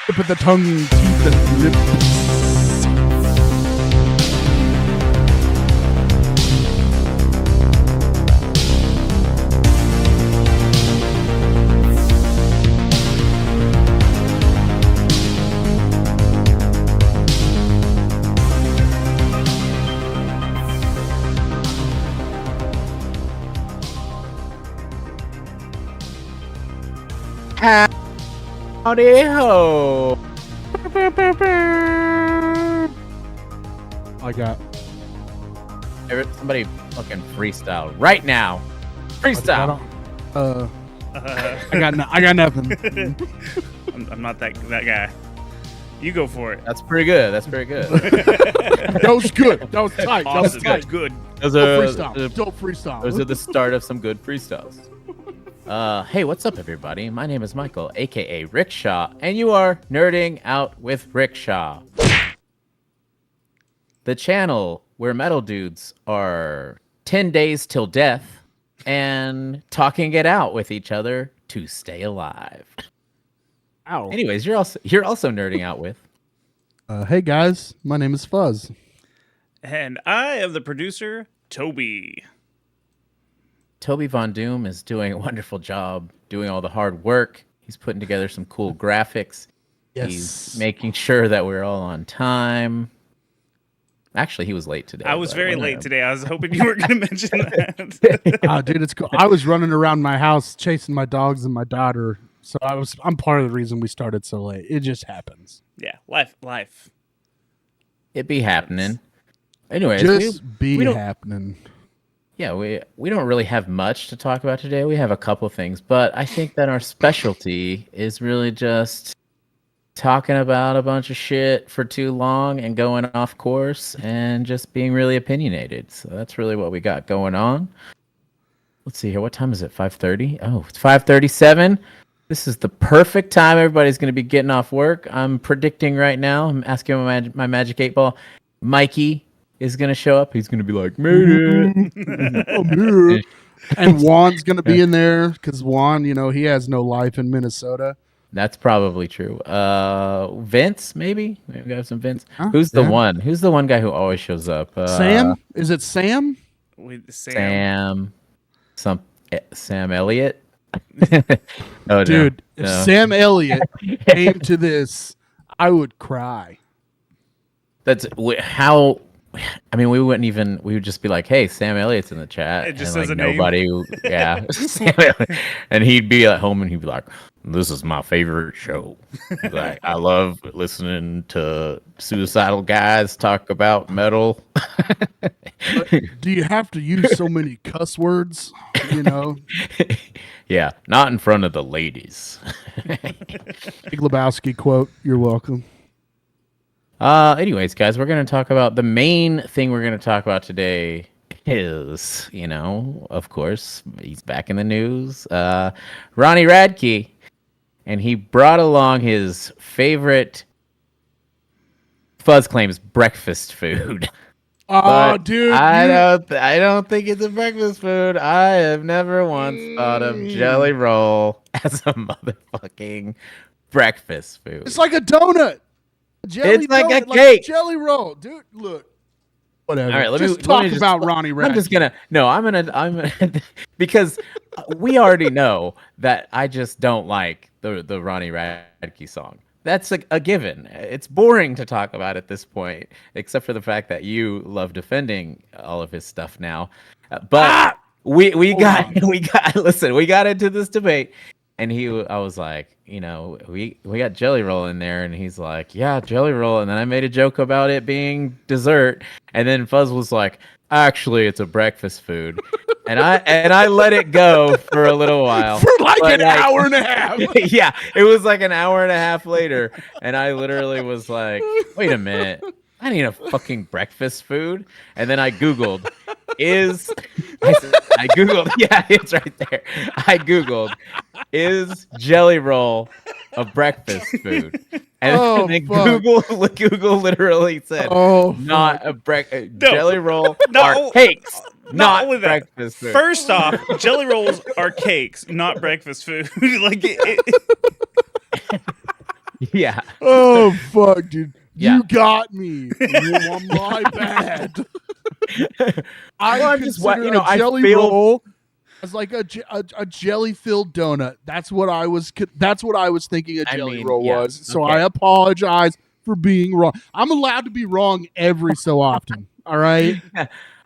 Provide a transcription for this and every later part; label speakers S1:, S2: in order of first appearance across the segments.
S1: But the tongue, teeth, and lips. Howdy ho! I got.
S2: Somebody fucking freestyle right now. Freestyle.
S1: I got nothing.
S3: I'm not that guy. You go for it.
S2: That's pretty good. That's pretty good.
S1: That was good. That was tight.
S3: Awesome.
S1: That was tight.
S3: That's good.
S2: Those
S1: Freestyle. Dope freestyle.
S2: Those are the start of some good freestyles. Hey, what's up, everybody? My name is Michael, aka Rickshaw, and you are nerding out with Rickshaw, the channel where metal dudes are 10 days till death and talking it out with each other to stay alive.
S1: Ow.
S2: Anyways, you're also nerding out with.
S1: Hey guys, my name is Fuzz.
S3: And I am the producer, Toby.
S2: Toby Von Doom is doing a wonderful job doing all the hard work. He's putting together some cool graphics.
S1: Yes.
S2: He's making sure that we're all on time. Actually, he was late today.
S3: I was very late today. I was hoping you were going to mention that.
S1: Oh, dude, it's cool. I was running around my house chasing my dogs and my daughter, so I'm part of the reason we started so late. It just happens.
S3: Yeah, life.
S2: It be happening. Anyways,
S1: just be
S2: don't-
S1: happening.
S2: Yeah, we don't really have much to talk about today. We have a couple things, but I think that our specialty is really just talking about a bunch of shit for too long and going off course and just being really opinionated. So that's really what we got going on. Let's see here. What time is it? 5:30? Oh, it's 5:37. This is the perfect time everybody's going to be getting off work. I'm predicting right now. I'm asking my Magic 8 Ball. Mikey is going to show up. He's going to be like, made it.
S1: I'm here. And Juan's going to be in there because Juan, he has no life in Minnesota.
S2: That's probably true. Vince, maybe? Maybe we have some Vince.
S1: Huh?
S2: Who's the
S1: Yeah.
S2: one? Who's the one guy who always shows up?
S1: Sam? Is it Sam?
S3: With Sam.
S2: Sam Elliott? Oh,
S1: Dude,
S2: no.
S1: if
S2: No.
S1: Sam Elliott came to this, I would cry.
S2: How... I mean, we would just be like, hey, Sam Elliott's in the chat.
S3: It just
S2: and
S3: says
S2: like
S3: a name.
S2: nobody, yeah. Sam Elliott. And he'd be at home and he'd be like, this is my favorite show. Like, I love listening to suicidal guys talk about metal.
S1: Do you have to use so many cuss words?
S2: Yeah, not in front of the ladies.
S1: Big Lebowski quote. You're welcome.
S2: Anyways, guys, we're going to talk about the main thing we're going to talk about today is, of course, he's back in the news. Ronnie Radke, and he brought along his favorite Fuzz claims breakfast food.
S1: Oh,
S2: But
S1: dude.
S2: I don't think it's a breakfast food. I have never once thought of Jelly Roll as a motherfucking breakfast food.
S1: It's like a donut.
S2: It's like a
S1: donut,
S2: cake.
S1: Jelly roll. Dude, look. Whatever.
S2: All right, let
S1: just
S2: me
S1: talk
S2: just-
S1: about Ronnie Radke.
S2: I'm gonna because we already know that I just don't like the Ronnie Radke song. That's a given. It's boring to talk about at this point, except for the fact that you love defending all of his stuff now. But we got into this debate, and I was like, we got Jelly Roll in there, and he's like, yeah, Jelly Roll, and then I made a joke about it being dessert, and then Fuzz was like, actually, it's a breakfast food, and I let it go for a little while,
S1: For an hour and a half.
S2: yeah, it was like an hour and a half later, and I literally was like, wait a minute, I need a fucking breakfast food, and then I Googled. I Googled, yeah, it's right there. I Googled, is Jelly Roll a breakfast food? And then Google literally said, not a Jelly Roll are cakes, not
S3: only that,
S2: breakfast food.
S3: First off, Jelly Rolls are cakes, not breakfast food.
S2: Yeah.
S1: Oh fuck, dude!
S2: Yeah.
S1: You got me. Well, my bad. I
S2: Well, I'm just
S1: consider
S2: I
S1: a jelly
S2: feel
S1: roll as like a jelly-filled donut. That's what I was. That's what I was thinking a jelly roll
S2: yeah,
S1: was. So
S2: okay.
S1: I apologize for being wrong. I'm allowed to be wrong every so often. All right.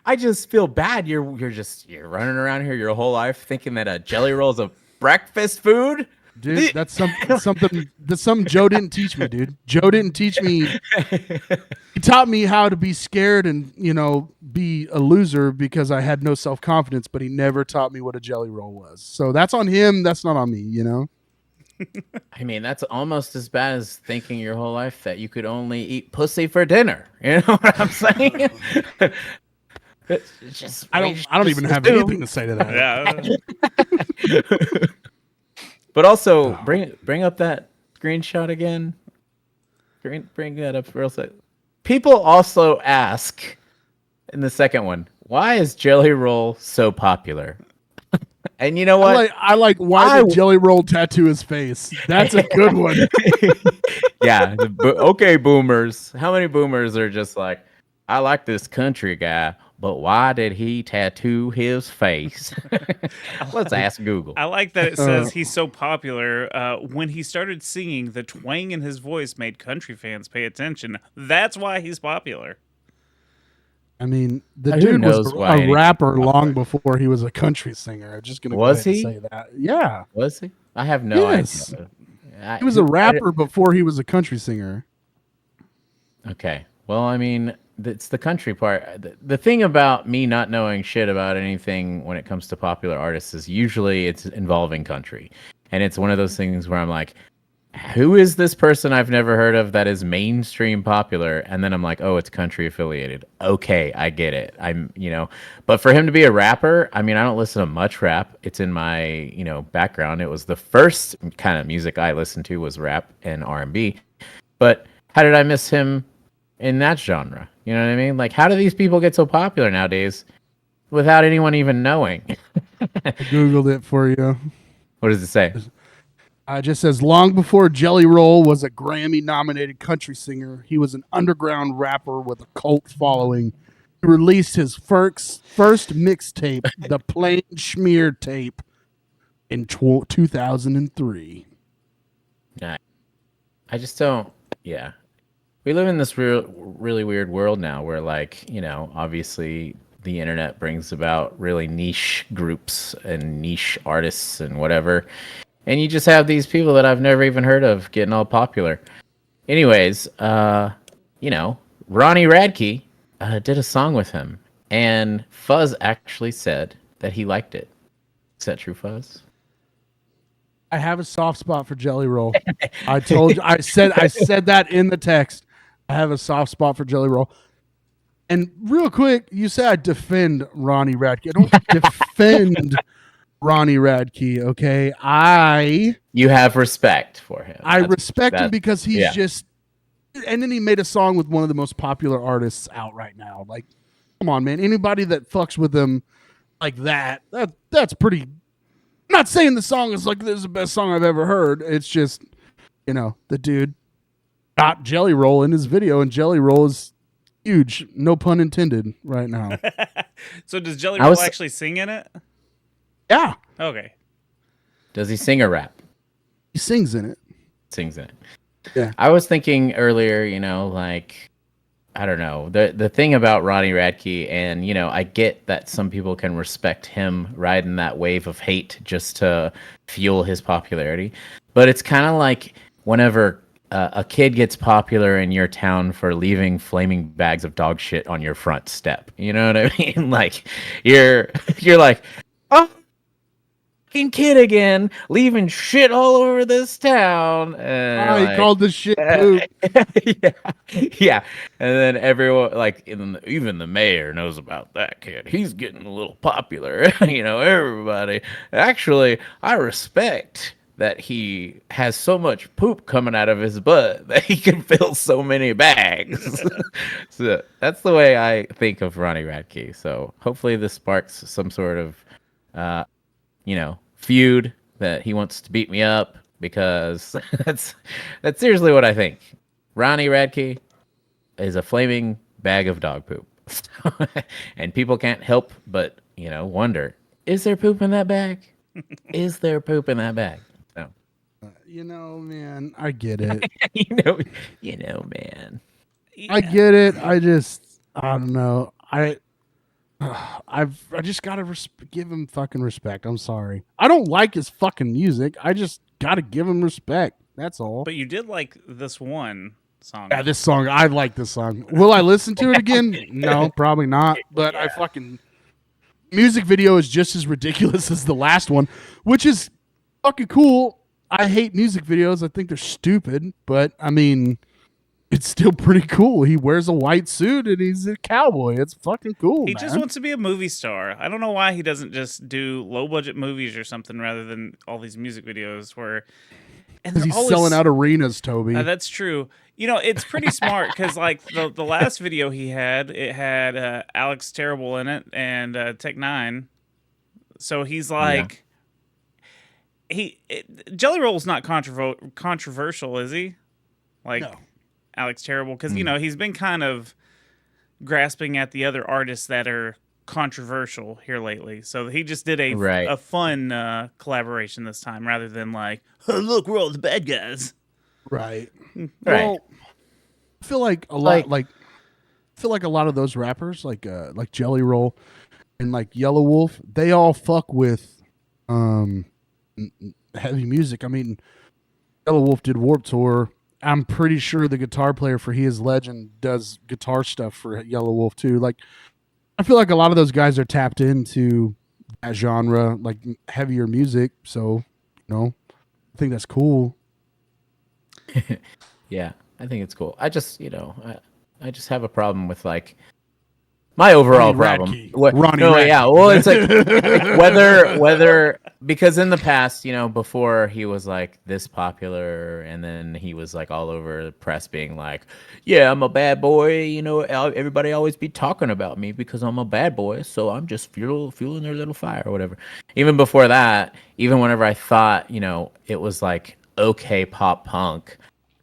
S2: I just feel bad. You're running around here your whole life thinking that a jelly roll is a breakfast food.
S1: Dude, that's something Joe didn't teach me, dude. Joe didn't teach me. He taught me how to be scared and, be a loser because I had no self-confidence, but he never taught me what a jelly roll was. So that's on him. That's not on me,
S2: I mean, that's almost as bad as thinking your whole life that you could only eat pussy for dinner. You know what I'm saying? It's just
S1: I don't even have anything to say to that.
S3: Yeah.
S2: But also, bring up that screenshot again. Bring that up real quick. People also ask in the second one, why is Jelly Roll so popular? And you know what?
S1: I like why did Jelly Roll tattoo his face? That's a good one.
S2: Yeah. Okay, boomers. How many boomers are just like, I like this country guy, but why did he tattoo his face? Let's ask Google.
S3: I like that it says he's so popular. When he started singing, the twang in his voice made country fans pay attention. That's why he's popular.
S1: I mean, the dude was a rapper long before he was a country singer. I'm just going to go ahead and say that. Yeah.
S2: Was he? I have no idea.
S1: He was a rapper before he was a country singer.
S2: Okay. Well, I mean, it's the country part. The thing about me not knowing shit about anything when it comes to popular artists is usually it's involving country. And it's one of those things where I'm like, who is this person I've never heard of that is mainstream popular? And then I'm like, oh, it's country affiliated. Okay, I get it. But for him to be a rapper, I mean, I don't listen to much rap. It's in my, background. It was the first kind of music I listened to was rap and R&B. But how did I miss him in that genre? You know what I mean? Like, how do these people get so popular nowadays without anyone even knowing?
S1: I Googled it for you.
S2: What does it say?
S1: It just says, long before Jelly Roll was a Grammy-nominated country singer, he was an underground rapper with a cult following. He released his first mixtape, The Plain Schmear Tape, in 2003.
S2: I just don't, yeah. We live in this really weird world now where, like, obviously the internet brings about really niche groups and niche artists and whatever. And you just have these people that I've never even heard of getting all popular. Anyways, Ronnie Radke did a song with him. And Fuzz actually said that he liked it. Is that true, Fuzz?
S1: I have a soft spot for Jelly Roll. I told you. I said that in the text. I have a soft spot for Jelly Roll. And real quick, you said I defend Ronnie Radke. I don't defend Ronnie Radke, okay?
S2: You have respect for him.
S1: I respect him because he's just... And then he made a song with one of the most popular artists out right now. Like, come on, man. Anybody that fucks with him like that's pretty... I'm not saying the song is like, this is the best song I've ever heard. It's just, the dude got Jelly Roll in his video, and Jelly Roll is huge, no pun intended, right now.
S3: So does Jelly Roll actually sing in it?
S1: Yeah.
S3: Okay.
S2: Does he sing or rap?
S1: He sings in it.
S2: Sings in it.
S1: Yeah.
S2: I was thinking earlier, like, I don't know, the thing about Ronnie Radke, and, I get that some people can respect him riding that wave of hate just to fuel his popularity. But it's kind of like whenever a kid gets popular in your town for leaving flaming bags of dog shit on your front step. You know what I mean? Like, you're like, oh, kid again, leaving shit all over this town.
S1: He called the shit poop.
S2: Yeah. And then everyone, like, even the mayor knows about that kid. He's getting a little popular. Everybody. Actually, I respect that he has so much poop coming out of his butt that he can fill so many bags. So that's the way I think of Ronnie Radke. So hopefully this sparks some sort of, feud that he wants to beat me up, because that's seriously what I think. Ronnie Radke is a flaming bag of dog poop. And people can't help but, wonder, is there poop in that bag? Is there poop in that bag? So,
S1: man, I get it.
S2: Man.
S1: I get it. I don't know. I just gotta give him fucking respect. I'm sorry. I don't like his fucking music. I just gotta give him respect. That's all.
S3: But you did like this one song.
S1: Yeah, this song. I like this song. Will I listen to it again? No, probably not. But I fucking music video is just as ridiculous as the last one, which is fucking cool. I hate music videos. I think they're stupid. But I mean, it's still pretty cool. He wears a white suit and he's a cowboy. It's fucking cool.
S3: He just wants to be a movie star. I don't know why he doesn't just do low budget movies or something rather than all these music videos where.
S1: Because he's selling out arenas, Toby.
S3: That's true. It's pretty smart because like the last video he had, it had Alex Terrible in it and Tech Nine. So he's like, Jelly Roll's not controversial, is he? Like no. Alex Terrible, because he's been kind of grasping at the other artists that are controversial here lately. So he just did a fun collaboration this time rather than like, oh, look, we're all the bad guys.
S1: Right. Well, I feel like a lot of those rappers like Jelly Roll and like Yellow Wolf, they all fuck with heavy music. I mean, Yellow Wolf did Warped Tour. I'm pretty sure the guitar player for He Is Legend does guitar stuff for Yellow Wolf too. Like, I feel like a lot of those guys are tapped into that genre, like heavier music. So, I think that's cool.
S2: Yeah, I think it's cool. I just, I just have a problem with like my overall problem. Well, it's like whether because in the past, before he was like this popular, and then he was like all over the press being like, "Yeah, I'm a bad boy." Everybody always be talking about me because I'm a bad boy, so I'm just fueling their little fire or whatever. Even before that, even whenever I thought, it was like okay pop punk,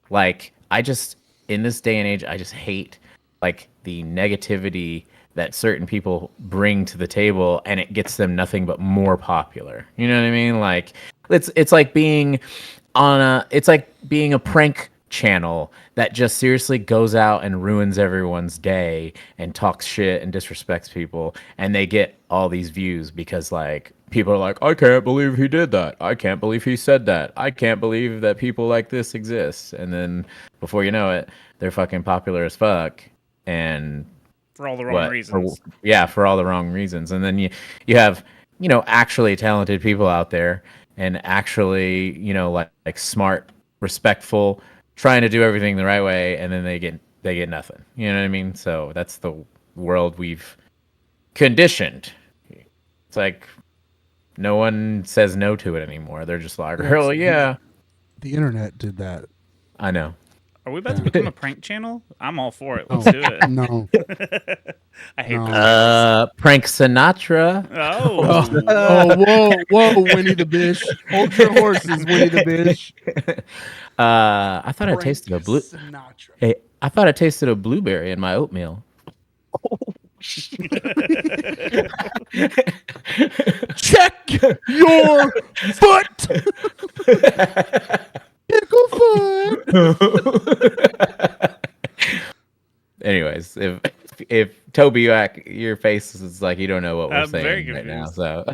S2: like I just in this day and age, I just hate like the negativity that certain people bring to the table, and it gets them nothing but more popular. You know what I mean? Like it's like being a prank channel that just seriously goes out and ruins everyone's day and talks shit and disrespects people, and they get all these views because like people are like, I can't believe he did that. I can't believe he said that. I can't believe that people like this exist. And then before you know it, they're fucking popular as fuck. And
S3: for all the wrong reasons.
S2: For all the wrong reasons. And then you have, actually talented people out there and actually, like smart, respectful, trying to do everything the right way, and then they get nothing. You know what I mean? So that's the world we've conditioned. It's like no one says no to it anymore. They're just like, hell yeah.
S1: The internet did that.
S2: I know.
S3: Are we about to become a prank channel? I'm all for it. Let's do it.
S1: No.
S3: I hate that.
S2: Prank Sinatra.
S1: Whoa, Winnie the Bish. Hold your horses, Winnie the Bish.
S2: I thought I tasted a blue. Sinatra. Hey, I thought I tasted a blueberry in my oatmeal.
S1: Check your foot. Pickle foot.
S2: Anyways, if Toby, your face is like you don't know what we're saying right now. So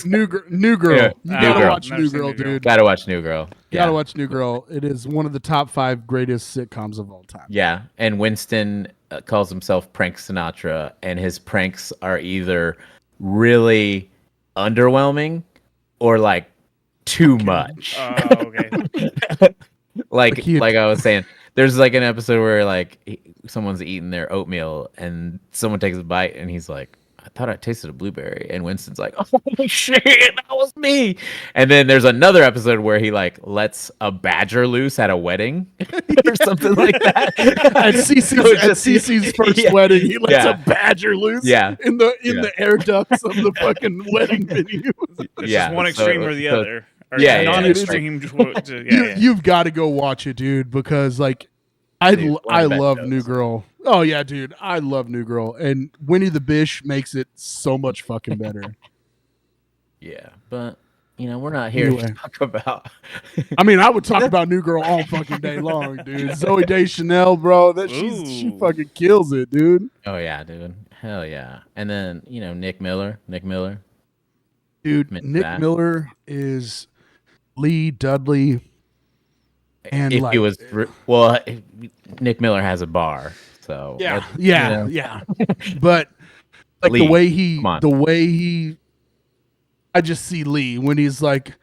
S1: New Girl.
S2: Yeah.
S1: You gotta watch New Girl, dude.
S2: Gotta watch New Girl.
S1: Gotta watch New Girl. It is one of the top 5 greatest sitcoms of all time.
S2: Yeah, and Winston calls himself Prank Sinatra, and his pranks are either really underwhelming or like too much.
S3: Okay.
S2: like I was saying, there's like an episode where like someone's eating their oatmeal and someone takes a bite and he's like, I thought I tasted a blueberry, and Winston's like, oh shit, that was me. And then there's another episode where he like lets a badger loose at a wedding or something like that.
S1: At Cece's first wedding, he lets a badger loose in the air ducts of the fucking wedding venue.
S3: It's just one extreme or the other. Or
S2: Yeah,
S3: non-extreme.
S1: You've got to go watch it, dude, because like I love New Girl. Oh yeah, dude, I love New Girl, and Winnie the Bish makes it so much fucking better.
S2: Yeah, but we're not here to talk about.
S1: I mean, I would talk about New Girl all fucking day long, dude. Zoe Deschanel, bro, she fucking kills it, dude.
S2: Oh yeah, dude, hell yeah. And then Nick Miller,
S1: dude. Nick Miller is Lee Dudley, and
S2: if he was Nick Miller has a bar, so
S1: yeah. But like
S2: Lee,
S1: the way he, I just see Lee when he's like,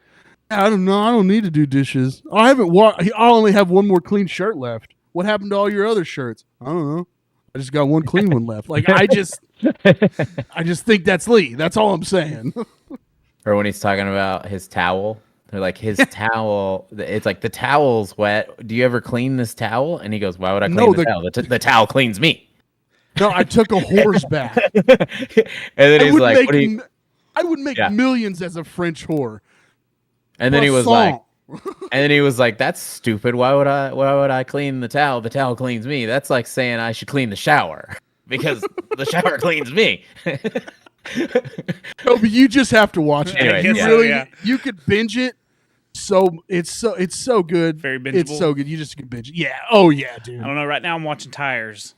S1: I don't know, I don't need to do dishes. I'll only have one more clean shirt left. What happened to all your other shirts? I don't know. I just got one clean one left. Like I just think that's Lee. That's all I'm saying.
S2: Or when he's talking about his towel, they're like, his towel. It's like the towel's wet. Do you ever clean this towel? And he goes, why would I clean the towel? The towel cleans me.
S1: No, I took a horse bath.
S2: And then he's like,
S1: I would make millions as a French whore.
S2: And then he was like, that's stupid. Why would I clean the towel? The towel cleans me. That's like saying I should clean the shower because the shower cleans me.
S1: No, but you just have to watch it.
S2: Anyway,
S1: you could binge it. So it's so good.
S3: Very bingeable.
S1: It's so good. You just can binge it. Yeah. Oh yeah, dude.
S3: I don't know. Right now I'm watching Tires.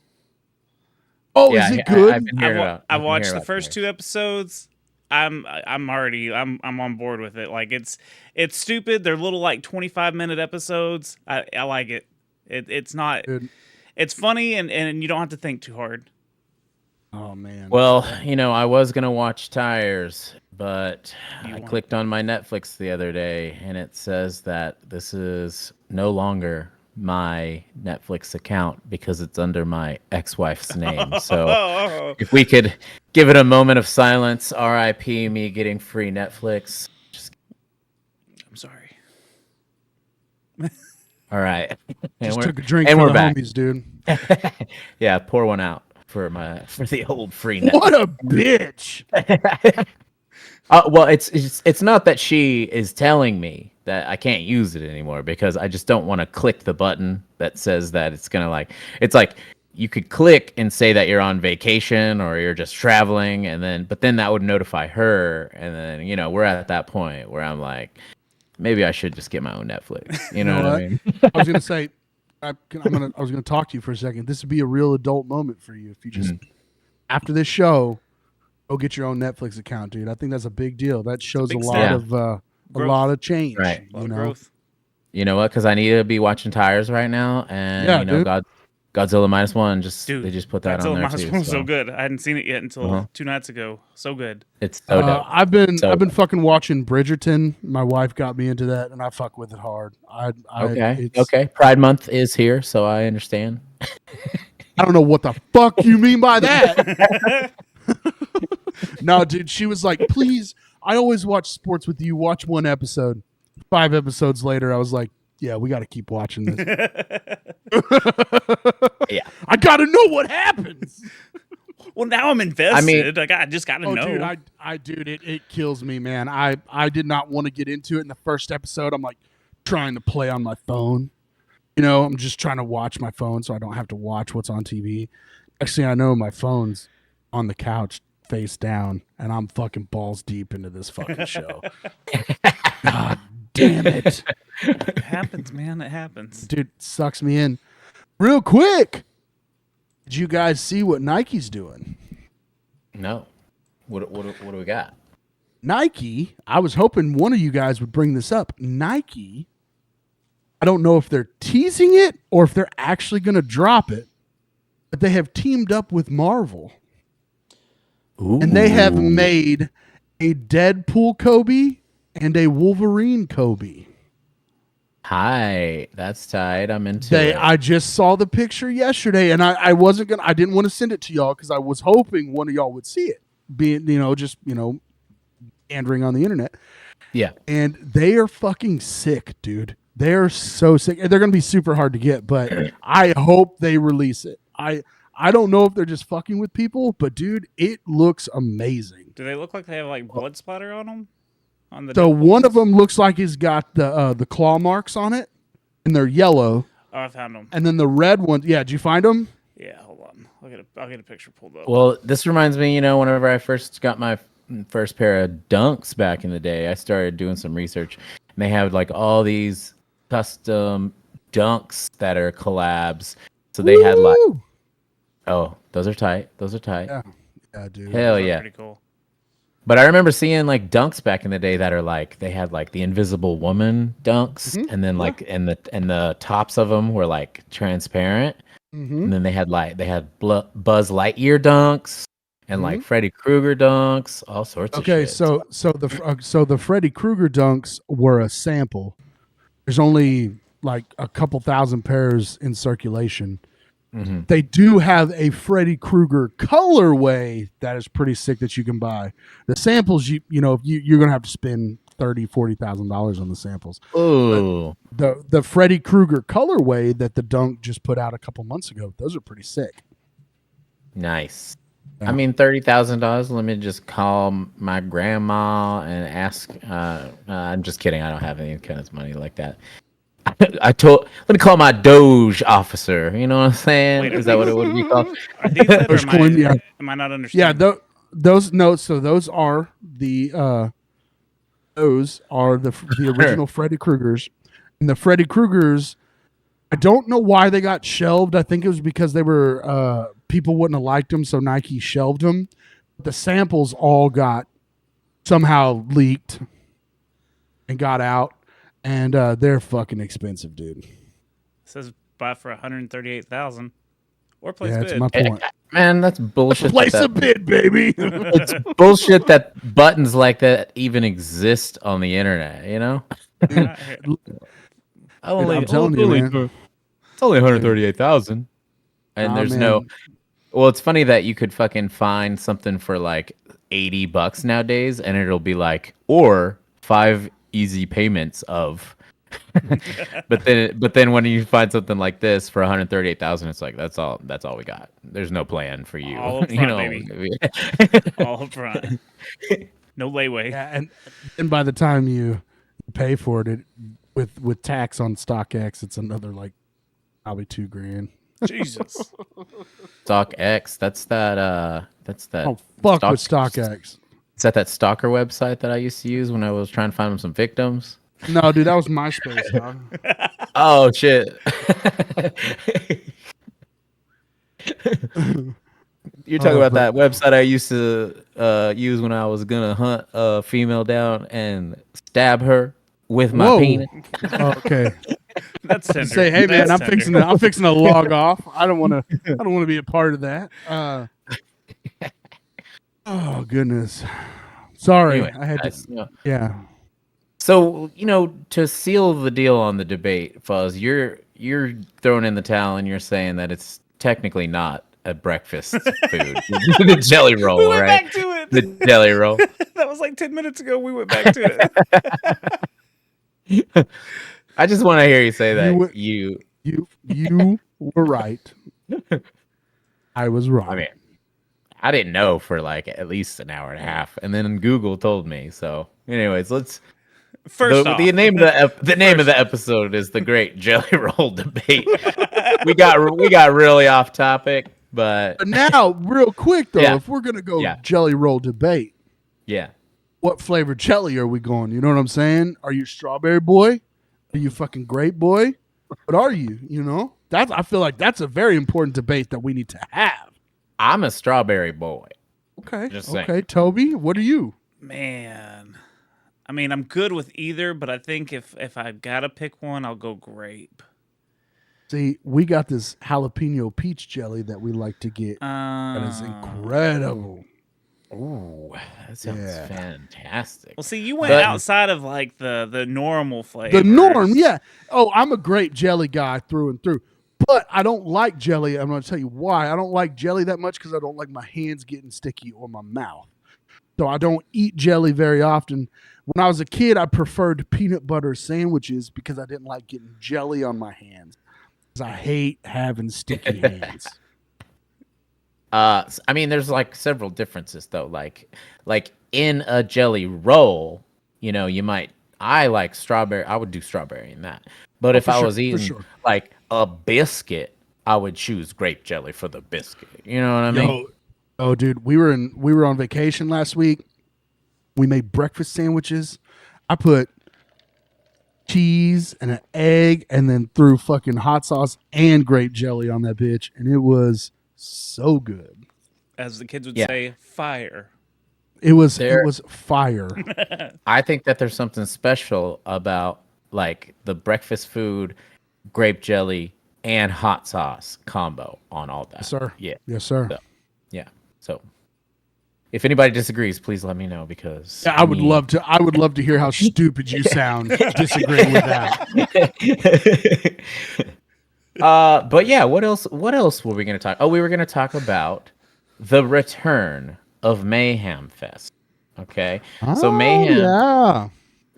S1: Oh, is it good?
S3: I watched the first 2 episodes. I'm on board with it. Like it's stupid. They're little like 25-minute episodes. I like it. It's not. Good. It's funny and you don't have to think too hard.
S1: Oh man.
S2: Well, I was gonna watch Tires, but I clicked on my Netflix the other day and it says that this is no longer my Netflix account because it's under my ex-wife's name. So if we could give it a moment of silence, RIP me getting free Netflix.
S3: I'm sorry.
S2: All right.
S1: Just took a drink and we're back. Homies, dude.
S2: Yeah, pour one out for the old free Netflix.
S1: What a bitch.
S2: Well, it's not that she is telling me that I can't use it anymore because I just don't want to click the button that says that it's gonna it's like you could click and say that you're on vacation or you're just traveling but then that would notify her and then we're at that point where I'm like, maybe I should just get my own Netflix. You know what I mean?
S1: I was gonna say I was gonna talk to you for a second. This would be a real adult moment for you if you just after this show go get your own Netflix account, dude. I think that's a big deal. That shows a lot of change.
S2: Right.
S3: A lot of growth.
S2: You know what? Because I need to be watching Tires right now, and Godzilla -1. They just put that on there too.
S3: Godzilla -1 was so good. I hadn't seen it yet until 2 nights ago. So good.
S2: It's so dope.
S1: I've been fucking watching Bridgerton. My wife got me into that, and I fuck with it hard.
S2: Okay. Pride Month is here, so I understand.
S1: I don't know what the fuck you mean by that. No, dude, she was like, please, I always watch sports with you. Watch one episode. 5 episodes later, I was like, yeah, we got to keep watching this.
S2: Yeah.
S1: I got to know what happens.
S3: Well, now I'm invested. I just got to know.
S1: Dude, it kills me, man. I did not want to get into it in the first episode. I'm like trying to play on my phone. I'm just trying to watch my phone so I don't have to watch what's on TV. Actually, I know my phone's on the couch face down and I'm fucking balls deep into this fucking show. God damn it.
S3: It happens, man. It happens.
S1: Dude, sucks me in. Real quick, did you guys see what Nike's doing?
S2: No. What do we got?
S1: Nike, I was hoping one of you guys would bring this up. Nike, I don't know if they're teasing it or if they're actually going to drop it, but they have teamed up with Marvel.
S2: Ooh.
S1: And they have made a Deadpool Kobe and a Wolverine Kobe.
S2: Hi, that's tight. I'm into it.
S1: I just saw the picture yesterday, and I didn't want to send it to y'all because I was hoping one of y'all would see it, being andering on the internet.
S2: Yeah,
S1: and they are fucking sick, dude. They're so sick. They're gonna be super hard to get, but I hope they release it. I don't know if they're just fucking with people, but dude, it looks amazing.
S3: Do they look like they have like blood splatter on them? on the.
S1: So
S3: nipples.
S1: one of them looks like he's got the claw marks on it, and they're yellow.
S3: Oh, I found them.
S1: And then the red one, yeah. Did you find them?
S3: Yeah, hold on. I'll get a picture pulled up.
S2: Well, this reminds me, whenever I first got my first pair of Dunks back in the day, I started doing some research. And they have like all these custom Dunks that are collabs. So they had like, oh, those are tight. Those are tight.
S1: Yeah, dude.
S2: Hell yeah.
S3: Pretty cool.
S2: But I remember seeing like Dunks back in the day that are like, they had like the Invisible Woman Dunks, and then like and the tops of them were like transparent. And then they had Buzz Lightyear Dunks and like Freddy Krueger Dunks, all sorts of shit.
S1: Okay, so the Freddy Krueger Dunks were a sample. There's only like a couple thousand pairs in circulation. They do have a Freddy Krueger colorway that is pretty sick that you can buy. The samples, you're gonna have to spend $30,000-$40,000 on the samples.
S2: Oh,
S1: the Freddy Krueger colorway that the Dunk just put out a couple months ago, those are pretty sick.
S2: nice.
S1: Yeah.
S2: I mean, $30,000. Let me just call my grandma and ask. I'm just kidding. I don't have any kind of money like that. Let me call my Doge officer. You know what I'm saying?
S3: Wait,
S2: Is that what it would be called?
S3: Are these it, or
S1: yeah.
S3: am I not
S1: Yeah,
S3: understanding?
S1: those notes. So those are the original Freddy Kruegers, and the Freddy Kruegers. I don't know why they got shelved. I think it was because they were people wouldn't have liked them, so Nike shelved them. The samples all got somehow leaked and got out, and they're fucking expensive, dude.
S3: It says buy for $138,000 or place
S1: Yeah,
S3: bid.
S1: that's my point.
S2: Man, that's bullshit.
S1: Place a bid, baby.
S2: It's bullshit that buttons like that even exist on the internet.
S1: I'm telling you, man.
S2: It's only 138,000, and there's no. Well, it's funny that you could fucking find something for like $80 nowadays, and it'll be like, or 5 easy payments of. but then when you find something like this for 138,000, it's like that's all we got. There's no plan for you.
S3: All up front, baby. All up front. No layaway.
S1: Yeah, and by the time you pay for it, with tax on StockX, it's another like probably $2,000.
S3: Jesus.
S2: StockX, that's that.
S1: Oh fuck with StockX.
S2: Is that stalker website that I used to use when I was trying to find some victims?
S1: No, dude, that was MySpace, dog.
S2: Oh shit. You're talking about that website I used to use when I was gonna hunt a female down and stab her with my penis.
S1: Oh, okay.
S3: That's tender.
S1: Say, hey man,
S3: That's
S1: I'm fixing to log off. I don't want to be a part of that. Oh goodness. Sorry,
S2: Anyway,
S1: I had to. Yeah.
S2: So, to seal the deal on the debate, Fuzz, you're throwing in the towel and you're saying that it's technically not a breakfast food. The jelly roll,
S3: we went
S2: right?
S3: back to it.
S2: The jelly roll.
S3: That was like 10 minutes ago. We went back to it.
S2: I just want to hear you say that
S1: you were right. I was wrong.
S2: I mean, I didn't know for like at least an hour and a half, and then Google told me. So, anyways, let's.
S3: First off,
S2: the name of the episode is the Great Jelly Roll Debate. we got really off topic, but
S1: now, real quick though,
S2: Yeah.
S1: if we're gonna go jelly roll debate,
S2: yeah,
S1: what flavor jelly are we going? You know what I'm saying? Are you strawberry boy? Are you fucking grape boy? What are you? I feel like that's a very important debate that we need to have.
S2: I'm a strawberry boy.
S1: Okay.
S2: Just saying.
S1: Okay, Toby, what are you?
S3: man. I mean, I'm good with either, but I think if I've got to pick one, I'll go grape.
S1: See, we got this jalapeno peach jelly that we like to get. That is incredible.
S2: Ooh, that sounds fantastic.
S3: Well, see, you went outside of like the normal flavor.
S1: The norm, yeah. Oh, I'm a grape jelly guy through and through. But I don't like jelly. I'm going to tell you why. I don't like jelly that much because I don't like my hands getting sticky or my mouth. So I don't eat jelly very often. When I was a kid, I preferred peanut butter sandwiches because I didn't like getting jelly on my hands. Because I hate having sticky hands.
S2: I mean, there's like several differences though. Like in a jelly roll, you might. I like strawberry. I would do strawberry in that. But if I was eating like a biscuit, I would choose grape jelly for the biscuit. You know what I mean?
S1: Oh, dude, we were on vacation last week. We made breakfast sandwiches. I put cheese and an egg and then threw fucking hot sauce and grape jelly on that bitch, and it was so good.
S3: As the kids would say, fire.
S1: It was fire.
S2: I think that there's something special about like the breakfast food, grape jelly, and hot sauce combo on all that.
S1: Yes, sir.
S2: Yeah.
S1: Yes, sir.
S2: So, yeah. So if anybody disagrees, please let me know because
S1: I would love to hear how stupid you sound disagreeing with that.
S2: But yeah, what else were we going to talk? Oh, we were going to talk about the return of Mayhem Fest. Okay. So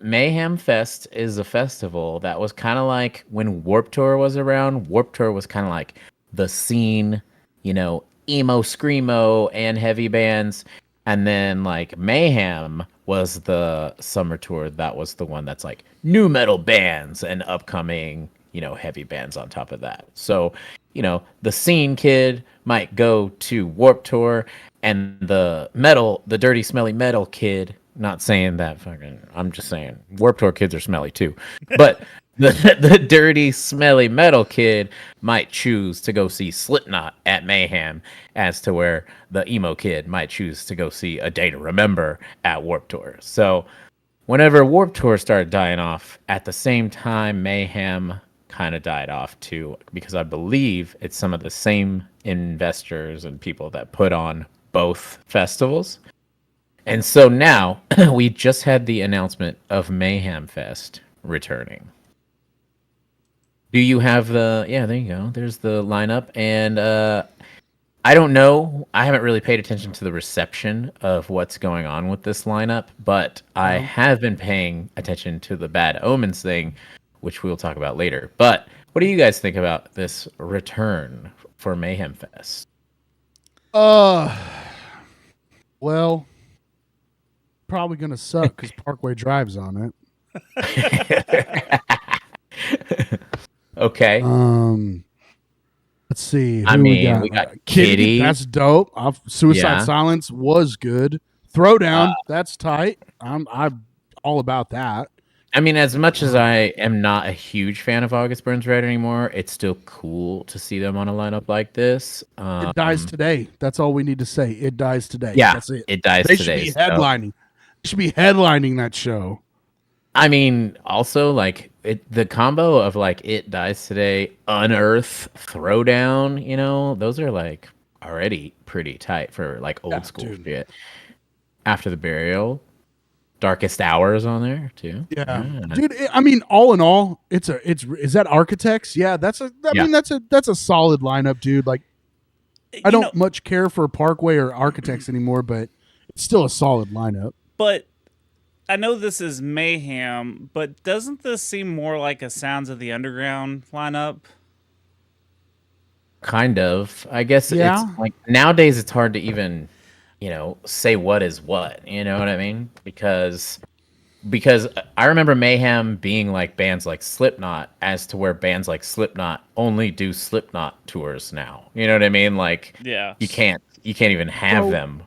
S2: Mayhem Fest is a festival that was kind of like when Warped Tour was around. Warped Tour was kind of like the scene, emo, screamo, and heavy bands. And then like Mayhem was the summer tour. That was the one that's like new metal bands and upcoming, heavy bands on top of that. So, the scene kid might go to Warped Tour, and the dirty, smelly metal kid, not saying that fucking, I'm just saying Warped Tour kids are smelly too. But the dirty, smelly metal kid might choose to go see Slipknot at Mayhem, as to where the emo kid might choose to go see A Day to Remember at Warped Tour. So whenever Warped Tour started dying off, at the same time Mayhem kind of died off too, because I believe it's some of the same investors and people that put on both festivals. And so now we just had the announcement of Mayhem Fest returning. Do you have there you go. There's the lineup. And I don't know. I haven't really paid attention to the reception of what's going on with this lineup, but I have been paying attention to the Bad Omens thing, which we'll talk about later. But what do you guys think about this return for Mayhem Fest?
S1: Well, probably going to suck because Parkway Drive's on it.
S2: Okay.
S1: Let's see.
S2: We got Kitty.
S1: That's dope. Suicide Silence was good. Throwdown. That's tight. I'm all about that.
S2: I mean, as much as I am not a huge fan of August Burns Red anymore, it's still cool to see them on a lineup like this.
S1: It dies today. That's all we need to say. It dies today.
S2: Yeah,
S1: that's it.
S2: It dies today.
S1: They should be headlining. They should be headlining that show.
S2: I mean, also like the combo of like It Dies Today, Unearth, Throwdown. Those are like already pretty tight for like old school shit. After the Burial. Darkest Hours on there too.
S1: Yeah. Dude, I mean, all in all, is that Architects? Yeah, I mean that's a solid lineup, dude. Like I don't much care for Parkway or Architects anymore, but it's still a solid lineup.
S3: But I know this is Mayhem, but doesn't this seem more like a Sounds of the Underground lineup?
S2: Kind of. I guess it's like nowadays it's hard to even say what is what, you know what I mean? Because I remember Mayhem being like bands like Slipknot, as to where bands like Slipknot only do Slipknot tours now. You know what I mean? Like, you can't even have them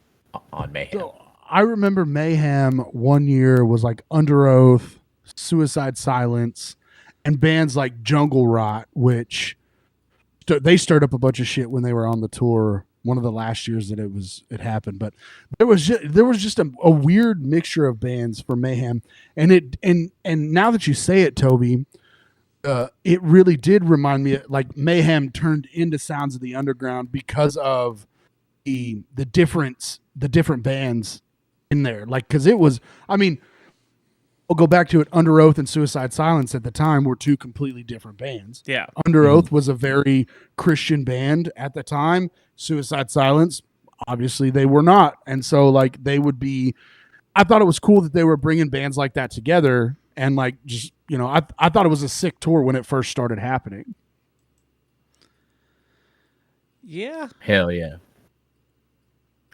S2: on Mayhem.
S1: So I remember Mayhem one year was like Under Oath, Suicide Silence, and bands like Jungle Rot, which they stirred up a bunch of shit when they were on the tour. One of the last years that it happened, but there was just a weird mixture of bands for Mayhem, and now that you say it, Toby, it really did remind me like Mayhem turned into Sounds of the Underground because of the different bands in there, like because it was, I mean, we'll go back to it. Under Oath and Suicide Silence at the time were two completely different bands.
S3: Yeah,
S1: Under Oath was a very Christian band at the time. Suicide Silence, obviously they were not. And so like they would be, I thought it was cool that they were bringing bands like that together. And like, just, I thought it was a sick tour when it first started happening.
S3: Yeah.
S2: Hell yeah.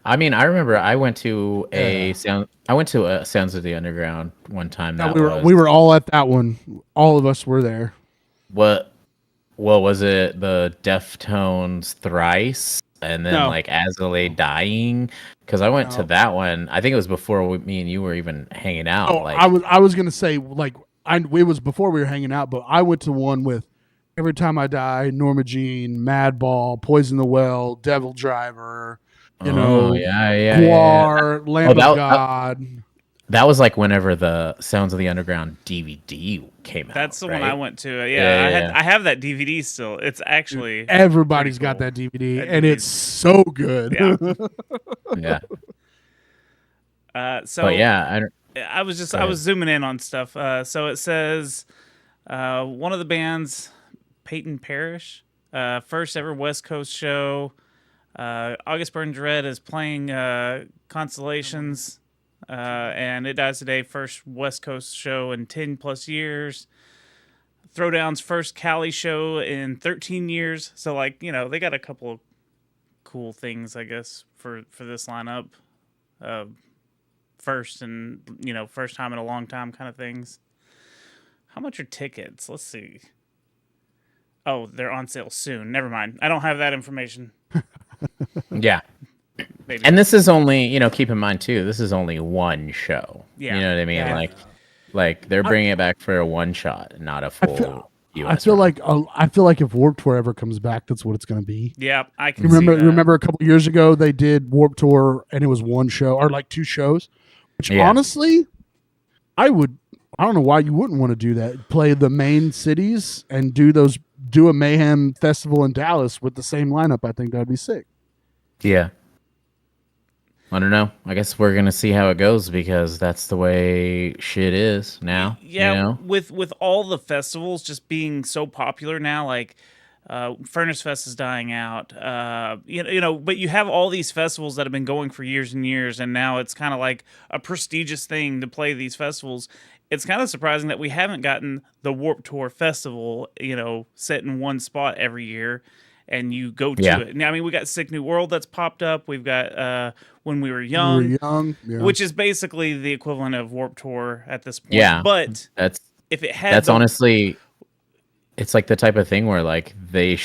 S2: I mean, I remember I went to a Sounds of the Underground one time.
S1: Yeah, we were all at that one. All of us were there.
S2: What was it? The Deftones Thrice, and then like Azalea Dying. Because I went to that one. I think it was before me and you were even hanging out.
S1: Oh, I was gonna say like it was before we were hanging out, but I went to one with Every Time I Die, Norma Jean, Madball, Poison the Well, Devil Driver, Guar, Lamb of God.
S2: That was like whenever the Sounds of the Underground DVD came out.
S3: That's the
S2: right?
S3: one I went to. I have that DVD still. It's actually
S1: everybody's got that DVD, and it's so good.
S2: Yeah.
S3: I was zooming in on stuff. So it says one of the bands, Peyton Parrish, first ever West Coast show. August Burns Red is playing Constellations, and it dies today. First West Coast show in 10 plus years. Throwdown's first Cali show in 13 years. So they got a couple of cool things, I guess, for this lineup. First and first time in a long time kind of things. How much are tickets? Let's see. Oh, they're on sale soon. Never mind. I don't have that information.
S2: Yeah.
S3: Maybe.
S2: And this is only, keep in mind too, this is only one show. Yeah. You know what I mean? Yeah. Like they're bringing it back for a one shot, not a full US.
S1: I feel like if Warped Tour ever comes back, that's what it's going to be.
S3: Yeah, I can
S1: remember a couple years ago they did Warped Tour and it was one show or like two shows, which honestly, I don't know why you wouldn't want to do that. Play the main cities and do a Mayhem festival in Dallas with the same lineup. I think that'd be sick.
S2: Yeah. I don't know. I guess we're gonna see how it goes because that's the way shit is now.
S3: Yeah, with all the festivals just being so popular now, like Furnace Fest is dying out. But you have all these festivals that have been going for years and years, and now it's kind of like a prestigious thing to play these festivals. It's kind of surprising that we haven't gotten the Warped Tour Festival, set in one spot every year, and you go to it. Now, I mean, we got Sick New World that's popped up. We've got When We Were Young, which is basically the equivalent of Warped Tour at this point.
S2: Yeah,
S3: but
S2: honestly, it's like the type of thing where like they're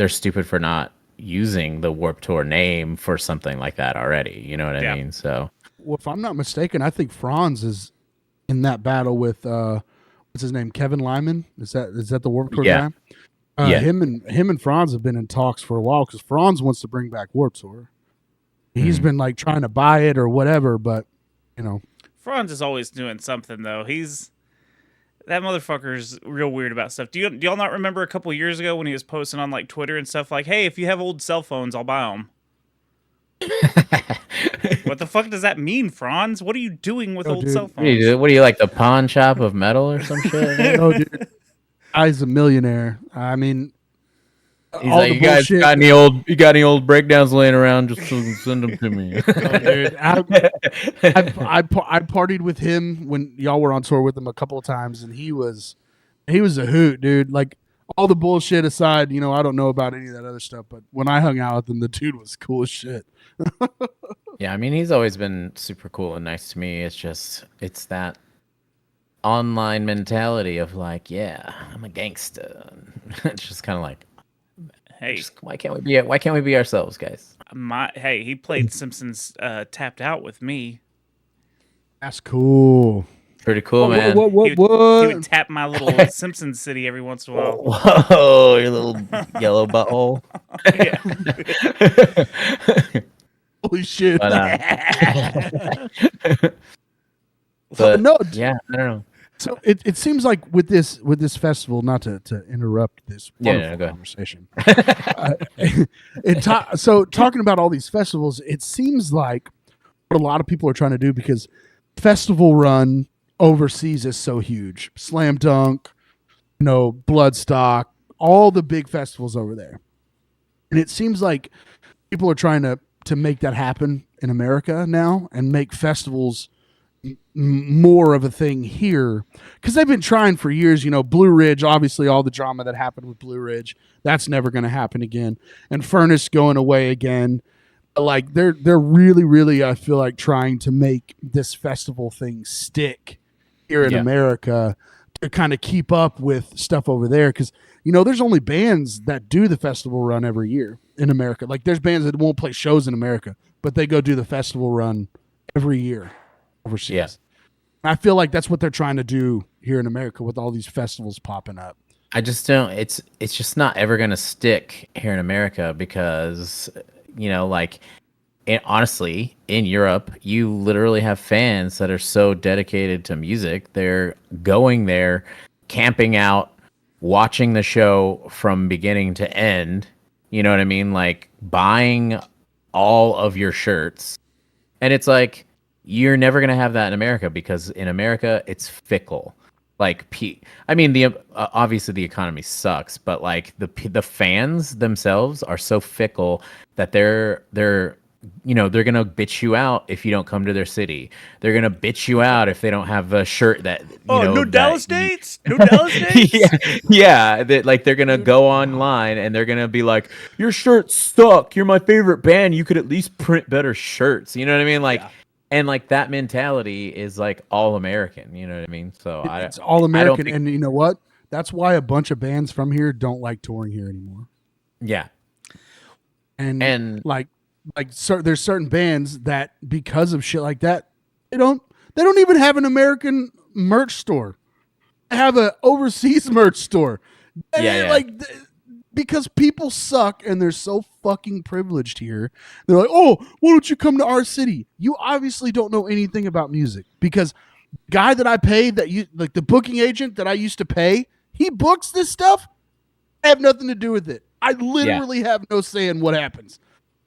S2: stupid for not using the Warped Tour name for something like that already. You know what I mean? So,
S1: well, if I'm not mistaken, I think Franz is in that battle with what's his name, Kevin Lyman. Is that the Warped Tour guy? Him and Franz have been in talks for a while because Franz wants to bring back Warped Tour. He's been like trying to buy it or whatever, but
S3: Franz is always doing something though. That motherfucker's real weird about stuff. Do y'all not remember a couple years ago when he was posting on like Twitter and stuff like, "Hey, if you have old cell phones, I'll buy them." What the fuck does that mean, Franz? What are you doing with old cell phones?
S2: What are you like, the pawn shop of metal or some shit?
S1: No, dude. Guy's a millionaire. I mean,
S2: he's like, you guys got any old breakdowns laying around? Just send them to me.
S1: Oh, dude, I partied with him when y'all were on tour with him a couple of times, and he was a hoot, dude. Like all the bullshit aside, I don't know about any of that other stuff, but when I hung out with him, the dude was cool as shit.
S2: Yeah, I mean, he's always been super cool and nice to me. It's that online mentality of like, yeah, I'm a gangster. It's just kind of like,
S3: hey,
S2: why can't we be ourselves, guys?
S3: He played Simpsons Tapped Out with me.
S1: That's cool.
S2: Pretty cool, man.
S1: What?
S3: He would tap my little Simpsons city every once in a while.
S2: Whoa, your little yellow butthole.
S1: Holy shit.
S2: But
S1: no,
S2: yeah, I don't know.
S1: So it seems like with this festival, not to interrupt this wonderful conversation. So talking about all these festivals, it seems like what a lot of people are trying to do because festival run overseas is so huge. Slam Dunk, Bloodstock, all the big festivals over there. And it seems like people are trying to make that happen in America now and make festivals more of a thing here because they've been trying for years. Blue Ridge, obviously all the drama that happened with Blue Ridge, that's never going to happen again. And Furnace going away again. Like they're really, really, I feel like trying to make this festival thing stick here in America to kind of keep up with stuff over there. Because, there's only bands that do the festival run every year in America. Like there's bands that won't play shows in America, but they go do the festival run every year overseas.
S2: Yeah.
S1: I feel like that's what they're trying to do here in America with all these festivals popping up.
S2: I just don't. It's just not ever gonna stick here in America because honestly, in Europe, you literally have fans that are so dedicated to music. They're going there, camping out, watching the show from beginning to end. You know what I mean? Like buying all of your shirts, and it's like you're never gonna have that in America because in America it's fickle. Like, obviously the economy sucks, but like the fans themselves are so fickle that they're gonna bitch you out if you don't come to their city. They're gonna bitch you out if they don't have a shirt that
S3: no Dallas dates, no Dallas dates.
S2: Yeah. They're gonna go online and they're gonna be like, your shirt suck. You're my favorite band. You could at least print better shirts. You know what I mean? Like. Yeah. And like that mentality is like all American, you know what I mean? So
S1: it's all American, and you know what? That's why a bunch of bands from here don't like touring here anymore.
S2: Yeah,
S1: and there's certain bands that because of shit like that, they don't even have an American merch store. They have an overseas merch store. Because people suck and they're so fucking privileged here. They're like, oh, why don't you come to our city? You obviously don't know anything about music because the guy that I pay the booking agent that I used to pay, he books this stuff. I have nothing to do with it. I literally have no say in what happens.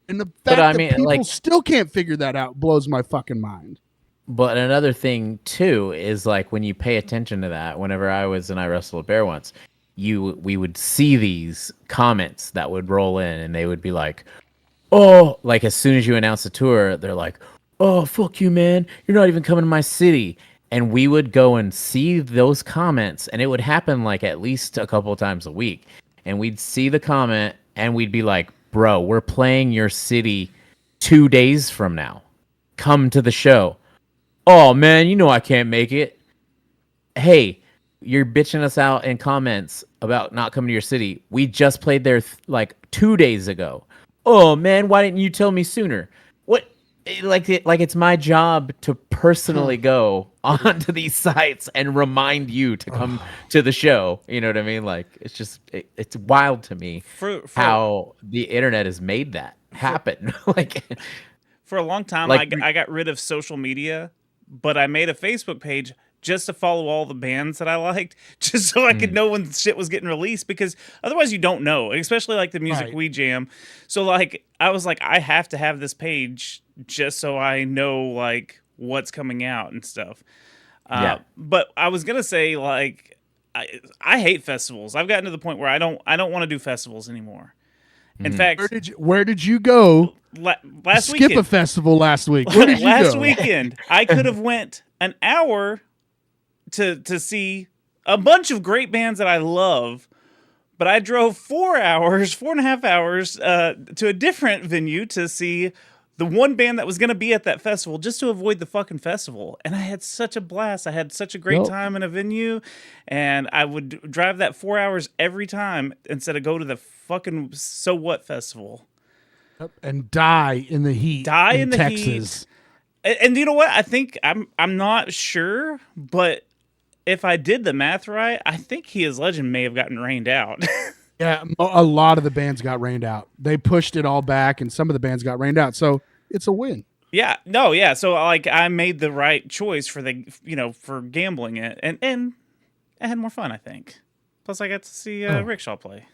S1: And the fact that people still can't figure that out blows my fucking mind.
S2: But another thing too is like when you pay attention to that, whenever I was in I Wrestled a Bear once, we would see these comments that would roll in and they would be like, oh, like as soon as you announce the tour, they're like, oh, fuck you, man. You're not even coming to my city. And we would go and see those comments and it would happen like at least a couple of times a week. And we'd see the comment and we'd be like, bro, we're playing your city 2 days from now. Come to the show. Oh, man, I can't make it. Hey, you're bitching us out in comments about not coming to your city. We just played there 2 days ago. Oh man, why didn't you tell me sooner? What? Like it's my job to personally go onto these sites and remind you to come to the show. You know what I mean? Like it's just it's wild to me how the internet has made that happen.
S3: For a long time, I got rid of social media, but I made a Facebook page just to follow all the bands that I liked, just so I could know when shit was getting released, because otherwise you don't know, especially like the music we jam. So like, I was like, I have to have this page just so I know like what's coming out and stuff. But I was going to say like, I hate festivals. I've gotten to the point where I don't want to do festivals anymore. In fact,
S1: where did you go?
S3: Last weekend.
S1: Skip a festival last week. Where did you go?
S3: Last weekend, I could have went an hour to see a bunch of great bands that I love, but I drove 4.5 hours to a different venue to see the one band that was going to be at that festival just to avoid the fucking festival. And I had such a blast. I had such a great time in a venue, and I would drive that 4 hours every time instead of go to the fucking So What festival.
S1: And die in the heat in Texas.
S3: And you know what? I think I'm not sure, but if I did the math right, I think He Is Legend may have gotten rained out.
S1: Yeah, a lot of the bands got rained out. They pushed it all back, and some of the bands got rained out. So it's a win.
S3: Yeah, no, yeah. So like, I made the right choice for for gambling it, and I had more fun, I think. Plus, I got to see Rickshaw play.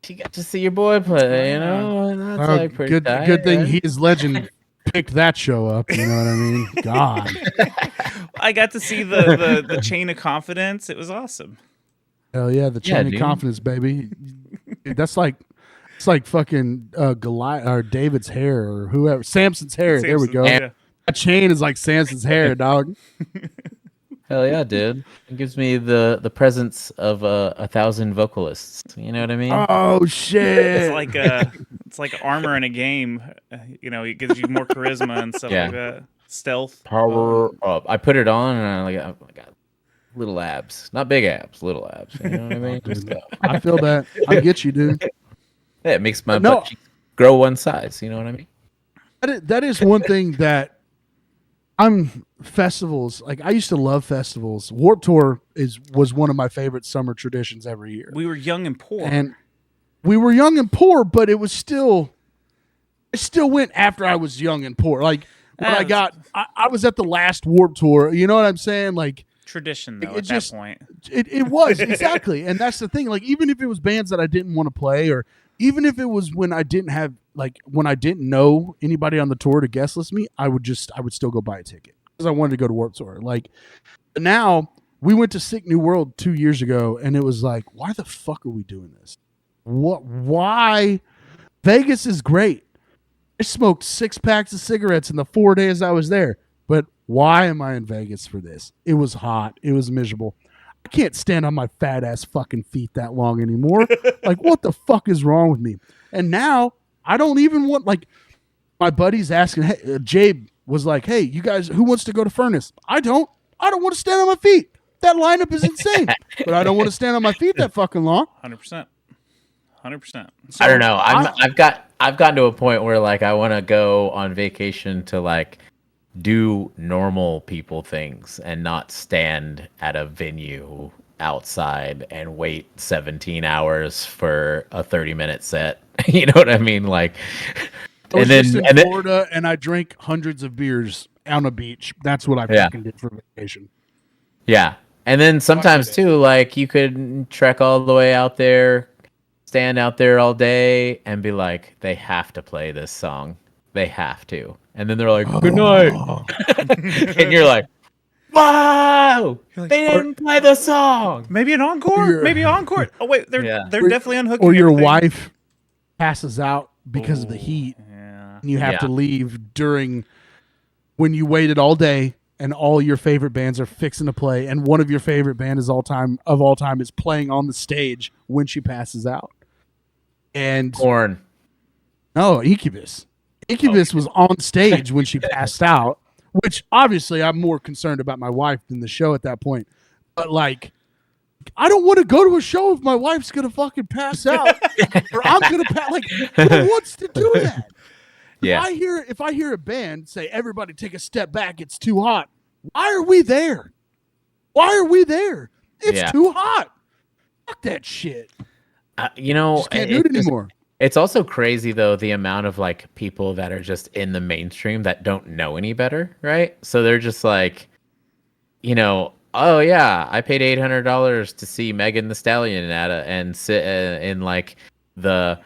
S2: You got to see your boy play, and that's pretty tight,
S1: good thing He Is Legend picked that show up. You know what I mean? God.
S3: I got to see the Chain of Confidence. It was awesome.
S1: Hell yeah, the Chain of Confidence, baby. It's like fucking Goliath or David's hair or whoever. Samson's hair. There we go. Yeah. That chain is like Samson's hair, dog.
S2: Hell yeah, dude. It gives me the presence of 1,000 vocalists. You know what I mean?
S1: Oh shit!
S3: It's like It's like armor in a game. It gives you more charisma and stuff like that. Stealth.
S2: Power up. I put it on and I got little abs. Not big abs, little abs. You know what I mean?
S1: I feel that. I get you, dude.
S2: Yeah, it makes my butt cheeks grow one size. You know what I mean?
S1: That is one thing that festivals. Like, I used to love festivals. Warped Tour was one of my favorite summer traditions every year.
S3: We were young and poor.
S1: And we were young and poor, but it still went after I was young and poor. Like, when I was at the last Warped Tour. You know what I'm saying? Like,
S3: tradition, though, that point.
S1: It was, exactly. And that's the thing. Like, even if it was bands that I didn't want to play, or even if it was when I didn't know anybody on the tour to guest list me, I would still go buy a ticket because I wanted to go to Warped Tour. Like, now we went to Sick New World 2 years ago, and it was like, why the fuck are we doing this? Why? Vegas is great. I smoked 6 packs of cigarettes in the 4 days I was there. But why am I in Vegas for this? It was hot. It was miserable. I can't stand on my fat ass fucking feet that long anymore. Like, what the fuck is wrong with me? And now I don't even want, like, my buddy's asking, hey, Jabe was like, hey, you guys, who wants to go to Furnace? I don't want to stand on my feet. That lineup is insane. But I don't want to stand on my feet that fucking long.
S3: 100%. 100%.
S2: So I don't know. I've gotten to a point where, like, I want to go on vacation to, like, do normal people things and not stand at a venue outside and wait 17 hours for a 30-minute set. You know what I mean? Like,
S1: I was just in Florida and I drank hundreds of beers on a beach. That's what I fucking did for vacation.
S2: Yeah. And then sometimes too, like, you could trek all the way out there, stand out there all day and be like, they have to play this song. They have to. And then they're like, good night. And you're like, wow, they didn't play the song.
S3: Maybe an encore. Maybe an encore. Oh, wait, they're definitely unhooking.
S1: Or your wife passes out because of the heat. Yeah. And you have to leave when you waited all day and all your favorite bands are fixing to play. And one of your favorite bands of all time is playing on the stage when she passes out. And
S2: Korn.
S1: No, Incubus. Incubus was on stage when she passed out, which obviously I'm more concerned about my wife than the show at that point. But, like, I don't want to go to a show if my wife's going to fucking pass out or I'm going to pass. Like, who wants to do that?
S2: Yeah.
S1: If I hear a band say, everybody take a step back, it's too hot. Why are we there? It's too hot. Fuck that shit.
S2: Just
S1: can't do it anymore.
S2: It's also crazy, though, the amount of, like, people that are just in the mainstream that don't know any better, right? So they're just like, oh, yeah, I paid $800 to see Megan Thee Stallion and sit in, like, the,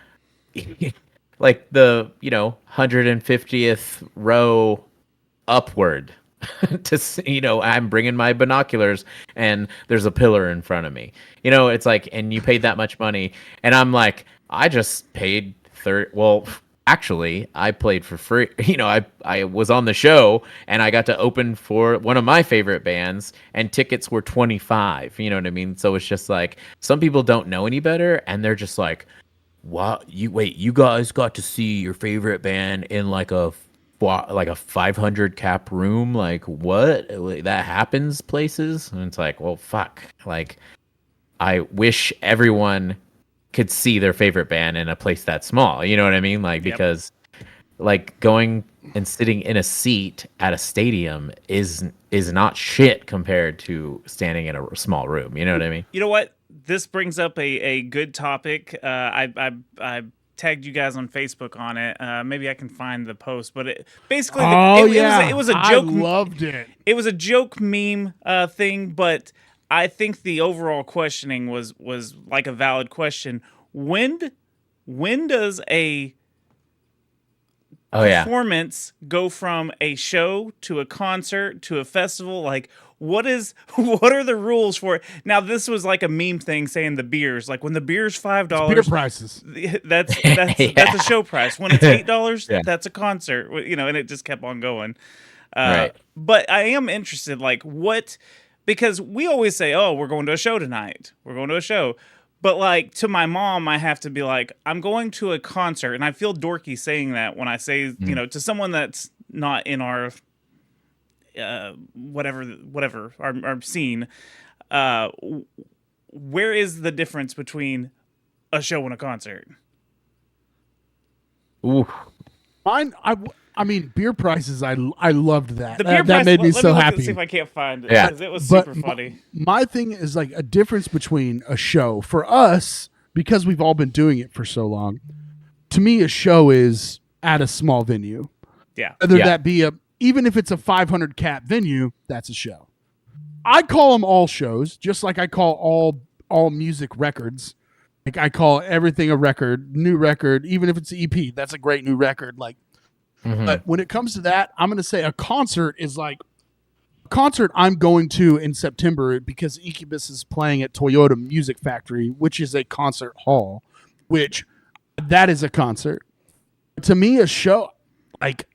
S2: like, the, 150th row upward to see, I'm bringing my binoculars and there's a pillar in front of me. It's like, and you paid that much money. And I'm like, I just paid actually, I played for free. I was on the show and I got to open for one of my favorite bands and tickets were $25. You know what I mean? So it's just like, some people don't know any better and they're just like, wow, you guys got to see your favorite band in like a 500 cap room? Like, what? That happens places? And it's like, well, fuck. Like, I wish everyone could see their favorite band in a place that small. You know what I mean? Like, because like going and sitting in a seat at a stadium is not shit compared to standing in a small room. You know what I mean?
S3: You know what? This brings up a good topic. I tagged you guys on Facebook on it. Maybe I can find the post, but it basically it was a joke.
S1: I loved it.
S3: It was a joke meme thing, but I think the overall questioning was like a valid question. When does a performance go from a show to a concert to a festival? Like, what are the rules for it? Now, this was like a meme thing saying the beers. Like, when the beer's $5,
S1: beer prices.
S3: That's a show price. When it's $8, that's a concert. And it just kept on going.
S2: Right.
S3: But I am interested, like, because we always say, oh, we're going to a show tonight. We're going to a show. But like to my mom, I have to be like, I'm going to a concert, and I feel dorky saying that when I say, to someone that's not in our whatever our scene. Where is the difference between a show and a concert?
S2: Ooh.
S1: Mine, I mean, beer prices. I loved that.
S3: The beer
S1: that
S3: price,
S1: made me so
S3: look
S1: happy.
S3: And see if I can't find it.
S2: Yeah.
S3: Because it was super funny.
S1: My thing is like a difference between a show for us, because we've all been doing it for so long. To me, a show is at a small venue.
S3: Yeah.
S1: Whether that be even if it's a 500 cap venue, that's a show. I call them all shows, just like I call all music records. Like I call everything a record, new record, even if it's an EP, that's a great new record. Like, but when it comes to that, I'm going to say a concert is like a concert I'm going to in September because Incubus is playing at Toyota Music Factory, which is a concert hall, which that is a concert. To me, a show like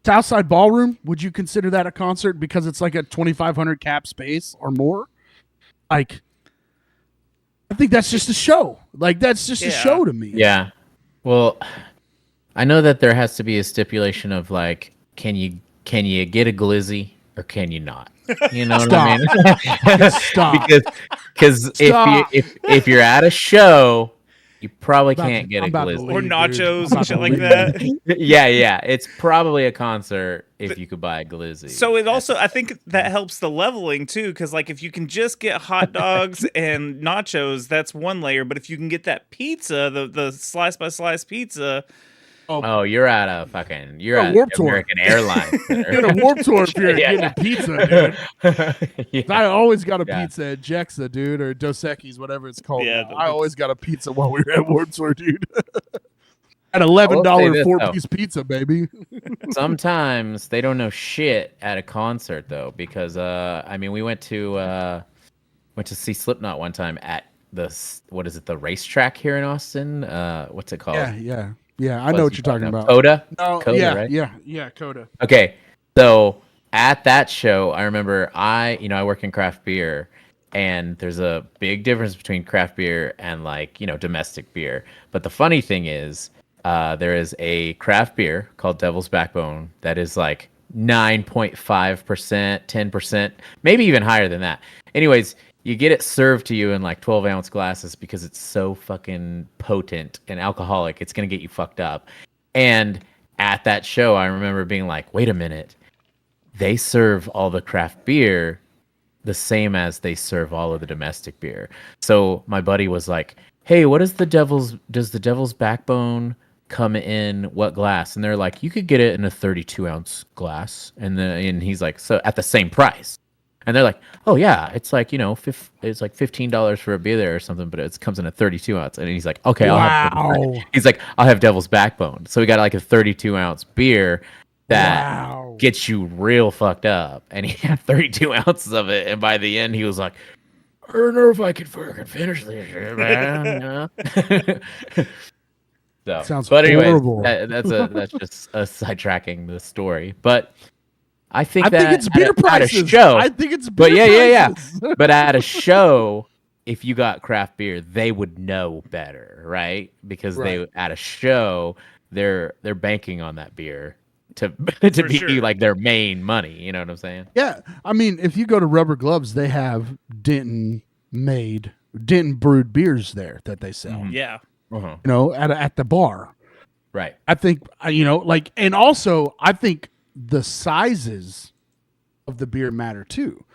S1: Southside Ballroom, would you consider that a concert because it's like a 2,500 cap space or more? Like, I think that's just a show. Like, that's just a show to me.
S2: Yeah. Well, I know that there has to be a stipulation of like, can you get a glizzy or can you not? You know what I mean?
S1: Stop.
S2: Because if you're at a show, you probably can't get a glizzy
S3: or nachos and shit like that.
S2: Yeah. It's probably a concert if you could buy a glizzy.
S3: So it also, I think that helps the leveling too, because like if you can just get hot dogs and nachos, that's one layer. But if you can get that pizza, the slice by slice pizza.
S2: Oh, you're at a fucking
S1: Warped Tour.
S2: American Airlines.
S1: You're at a Warped Tour if you're getting a pizza, dude. I always got a pizza at Jexa, dude, or Dos Equis, whatever it's called. Yeah, I always got a pizza while we were at Warped Tour, dude. At $11 4-piece pizza, baby.
S2: Sometimes they don't know shit at a concert though, because I mean, we went to see Slipknot one time at the racetrack here in Austin. What's it called?
S1: Yeah, I know what you're talking about.
S2: Coda?
S1: No,
S2: Coda, right?
S1: Yeah, Coda.
S2: Okay, so at that show, I remember I work in craft beer, and there's a big difference between craft beer and domestic beer. But the funny thing is, there is a craft beer called Devil's Backbone that is like 9.5%, 10%, maybe even higher than that. Anyways, you get it served to you in like 12-ounce glasses because it's so fucking potent and alcoholic. It's going to get you fucked up. And at that show, I remember being like, wait a minute. They serve all the craft beer the same as they serve all of the domestic beer. So my buddy was like, hey, does the Devil's Backbone come in what glass? And they're like, you could get it in a 32-ounce glass. And he's like, so at the same price. And they're like, oh yeah, it's like it's like $15 for a beer there or something, but it comes in a 32-ounce. And he's like, okay, he's like, I'll have Devil's Backbone. So we got like a 32-ounce beer that gets you real fucked up. And he had 32 ounces of it. And by the end, he was like, I don't know if I can fucking finish this shit, man. So,
S1: sounds
S2: horrible.
S1: Anyways,
S2: that's just sidetracking the story, but. I think
S1: it's beer prices.
S2: At a show,
S1: I think it's beer
S2: prices. Yeah. But at a show, if you got craft beer, they would know better, right? Because at a show, they're banking on that beer to be like their main money. You know what I'm saying?
S1: Yeah. I mean, if you go to Rubber Gloves, they have Denton brewed beers there that they sell.
S3: Yeah.
S1: At the bar.
S2: Right.
S1: I think and also I think the sizes of the beer matter too,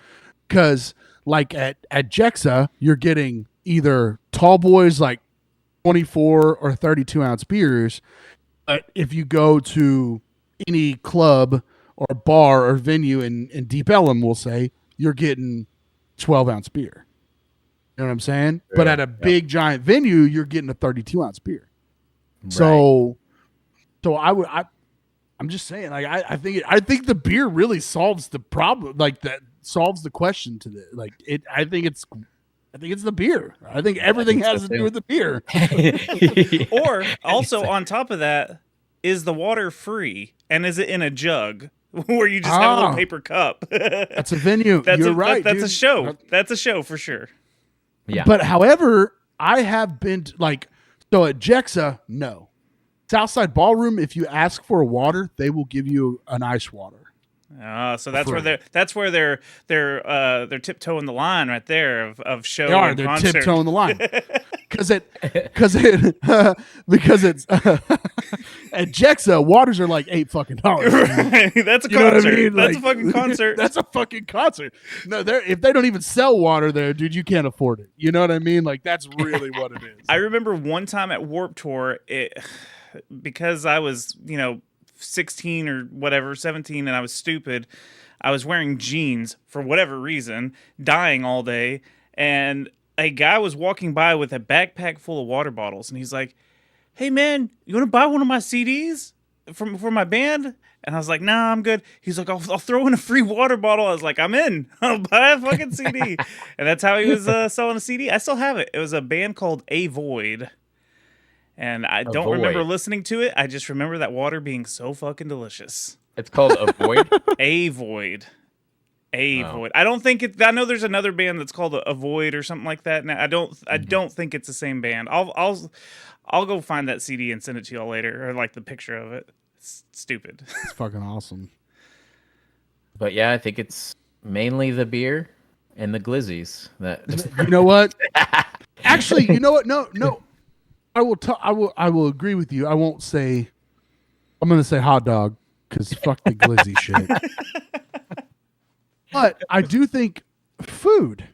S1: because like at Jexa, you're getting either tall boys like 24 or 32 ounce beers, but if you go to any club or bar or venue in Deep Ellum, we'll say you're getting 12 ounce beer. You know what I'm saying? Yeah. But at a big giant venue, you're getting a 32 ounce beer. Right. So I'm just saying, like I think the beer really solves the problem, like that solves the question to the like it. I think it's the beer. I think everything has to do with the beer.
S3: Or also on top of that, is the water free and is it in a jug where you just have a little paper cup?
S1: That's a venue. You're right.
S3: That's a show. That's a show for sure.
S2: Yeah.
S1: But however, I have been so at Jexa, no. Southside Ballroom, if you ask for a water, they will give you an ice water.
S3: So that's where they're tiptoeing the line right there of show.
S1: They're
S3: concert.
S1: tiptoeing the line because it's at Jexa, waters are like $8 fucking.
S3: Right. That's a concert. I mean? That's a fucking concert.
S1: That's a fucking concert. No, if they don't even sell water there, dude, you can't afford it. You know what I mean? Like that's really what it is.
S3: I remember one time at Warped Tour, because I was 16 or whatever, 17, and I was stupid. I was wearing jeans for whatever reason, dying all day, and a guy was walking by with a backpack full of water bottles, and he's like, "Hey man, you want to buy one of my CDs for my band?" And I was like, "Nah, I'm good." He's like, I'll throw in a free water bottle." I was like, "I'm in. I'll buy a fucking CD." And that's how he was selling a CD. I still have it. It was a band called A Void. And I don't remember listening to it. I just remember that water being so fucking delicious.
S2: It's called Avoid?
S3: A Void. Void. I don't think it. I know there's another band that's called A Void or something like that. Now I don't think it's the same band. I'll go find that CD and send it to y'all later, or like the picture of it. It's stupid.
S1: It's fucking awesome.
S2: But yeah, I think it's mainly the beer and the glizzies that.
S1: You know what? Actually, you know what? No. I will agree with you. I won't say. I'm going to say hot dog because fuck the glizzy shit. But I do think food,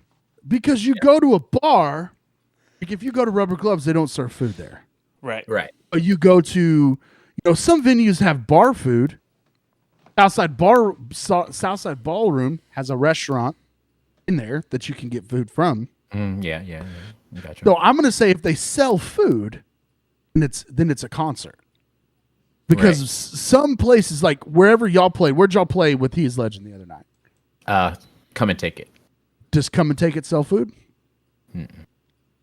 S1: because you go to a bar. Like if you go to Rubber Gloves, they don't serve food there.
S3: Right.
S1: But you go to, some venues have bar food. Southside Ballroom has a restaurant in there that you can get food from.
S2: Yeah. Gotcha.
S1: So I'm going to say if they sell food, then it's a concert. Because some places, like wherever y'all play, where'd y'all play with He Is Legend the other night?
S2: Come and Take It.
S1: Just Come and Take It sell food?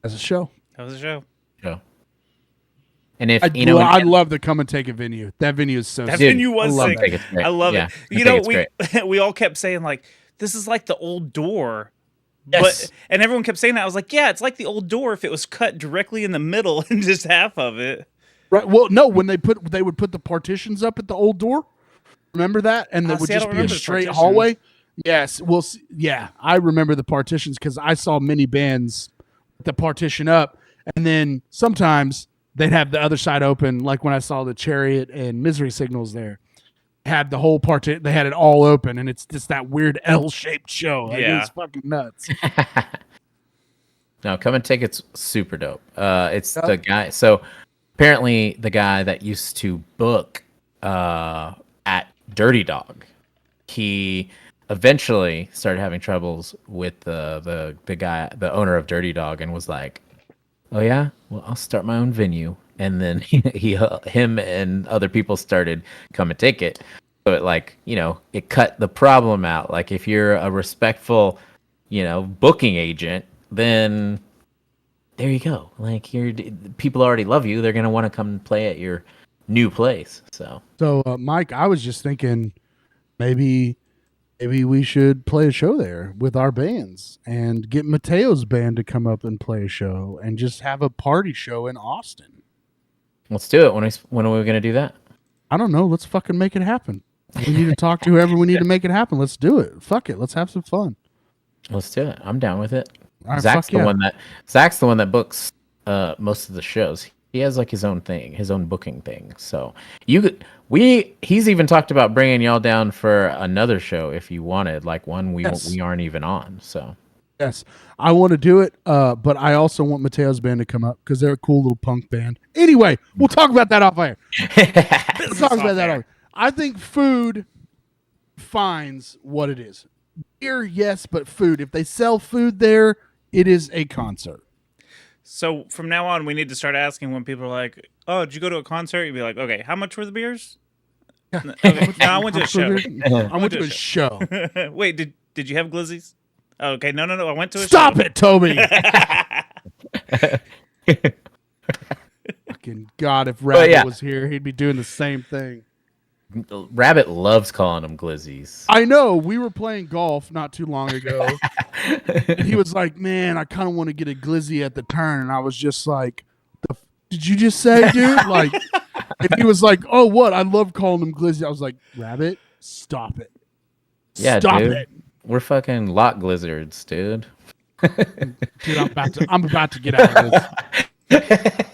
S1: As a show.
S3: That was a show.
S2: Yeah. And if
S1: I love the Come and Take It venue. That venue is so
S3: that
S1: sick.
S3: venue was sick. I love it. We all kept saying like, this is like the old door.
S1: Yes.
S3: And everyone kept saying that. I was like, yeah, it's like the old door if it was cut directly in the middle and just half of it.
S1: Right. Well, no, when they would put the partitions up at the old door. Remember that? And there would just be a straight hallway. Yes. Well, yeah, I remember the partitions because I saw many bands with the partition up, and then sometimes they'd have the other side open. Like when I saw the Chariot and Misery Signals there. Had the whole they had it all open, and it's just that weird L-shaped show. Like, it's fucking nuts.
S2: No, Come and Take It's super dope. It's the guy. So apparently, the guy that used to book at Dirty Dog, he eventually started having troubles with the guy, the owner of Dirty Dog, and was like, "Oh yeah, well I'll start my own venue." And then him and other people started Come and Take It. So it cut the problem out. Like if you're a respectful, booking agent, then there you go. Like people already love you. They're going to want to come and play at your new place. So
S1: Mike, I was just thinking maybe we should play a show there with our bands and get Mateo's band to come up and play a show and just have a party show in Austin.
S2: Let's do it. When are we going to do that?
S1: I don't know. Let's fucking make it happen. We need to talk to whoever we need to make it happen. Let's do it. Fuck it. Let's have some fun.
S2: Let's do it. I'm down with it.
S1: Right,
S2: Zach's the one that books most of the shows. He has like his own thing, his own booking thing. So he's even talked about bringing y'all down for another show if you wanted, like one we aren't even on. So
S1: yes, I want to do it, but I also want Mateo's band to come up because they're a cool little punk band. Anyway, we'll talk about that off air. Let's talk about that off air. I think food finds what it is. Beer, yes, but food. If they sell food there, it is a concert.
S3: So from now on, we need to start asking when people are like, "Oh, did you go to a concert?" You'd be like, "Okay, how much were the beers?" Okay, no, I went to a show.
S1: I went to a show.
S3: Wait, did you have glizzies? Oh, okay, no. I went to a show.
S1: Stop it, Toby. Fucking God, if Rabbit was here, he'd be doing the same thing.
S2: Rabbit loves calling them glizzies.
S1: I know. We were playing golf not too long ago, And he was like, man, I kind of want to get a glizzy at the turn. And I was just like, did you just say, dude? Like, and he was like, oh, what? I love calling him glizzy. I was like, Rabbit, stop it.
S2: Yeah,
S1: stop
S2: dude.
S1: it.
S2: We're fucking lot glizzards, dude.
S1: Dude, I'm about to get out of this.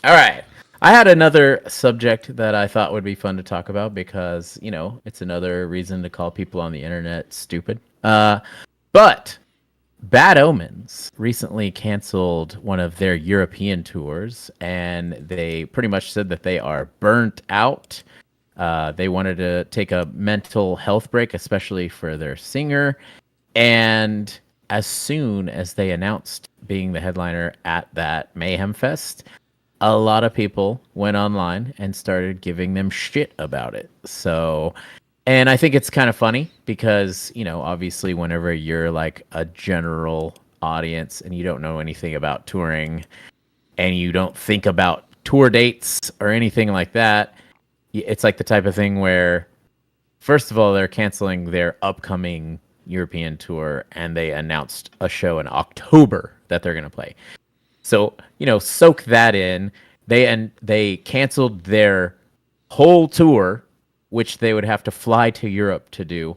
S2: All right. I had another subject that I thought would be fun to talk about because, it's another reason to call people on the internet stupid. But Bad Omens recently canceled one of their European tours, and they pretty much said that they are burnt out. They wanted to take a mental health break, especially for their singer. And as soon as they announced being the headliner at that Mayhem Fest, a lot of people went online and started giving them shit about it. So, and I think it's kind of funny because, obviously whenever you're like a general audience and you don't know anything about touring and you don't think about tour dates or anything like that, it's like the type of thing where, first of all, they're canceling their upcoming European tour and they announced a show in October that they're going to play. So, soak that in. They canceled their whole tour, which they would have to fly to Europe to do.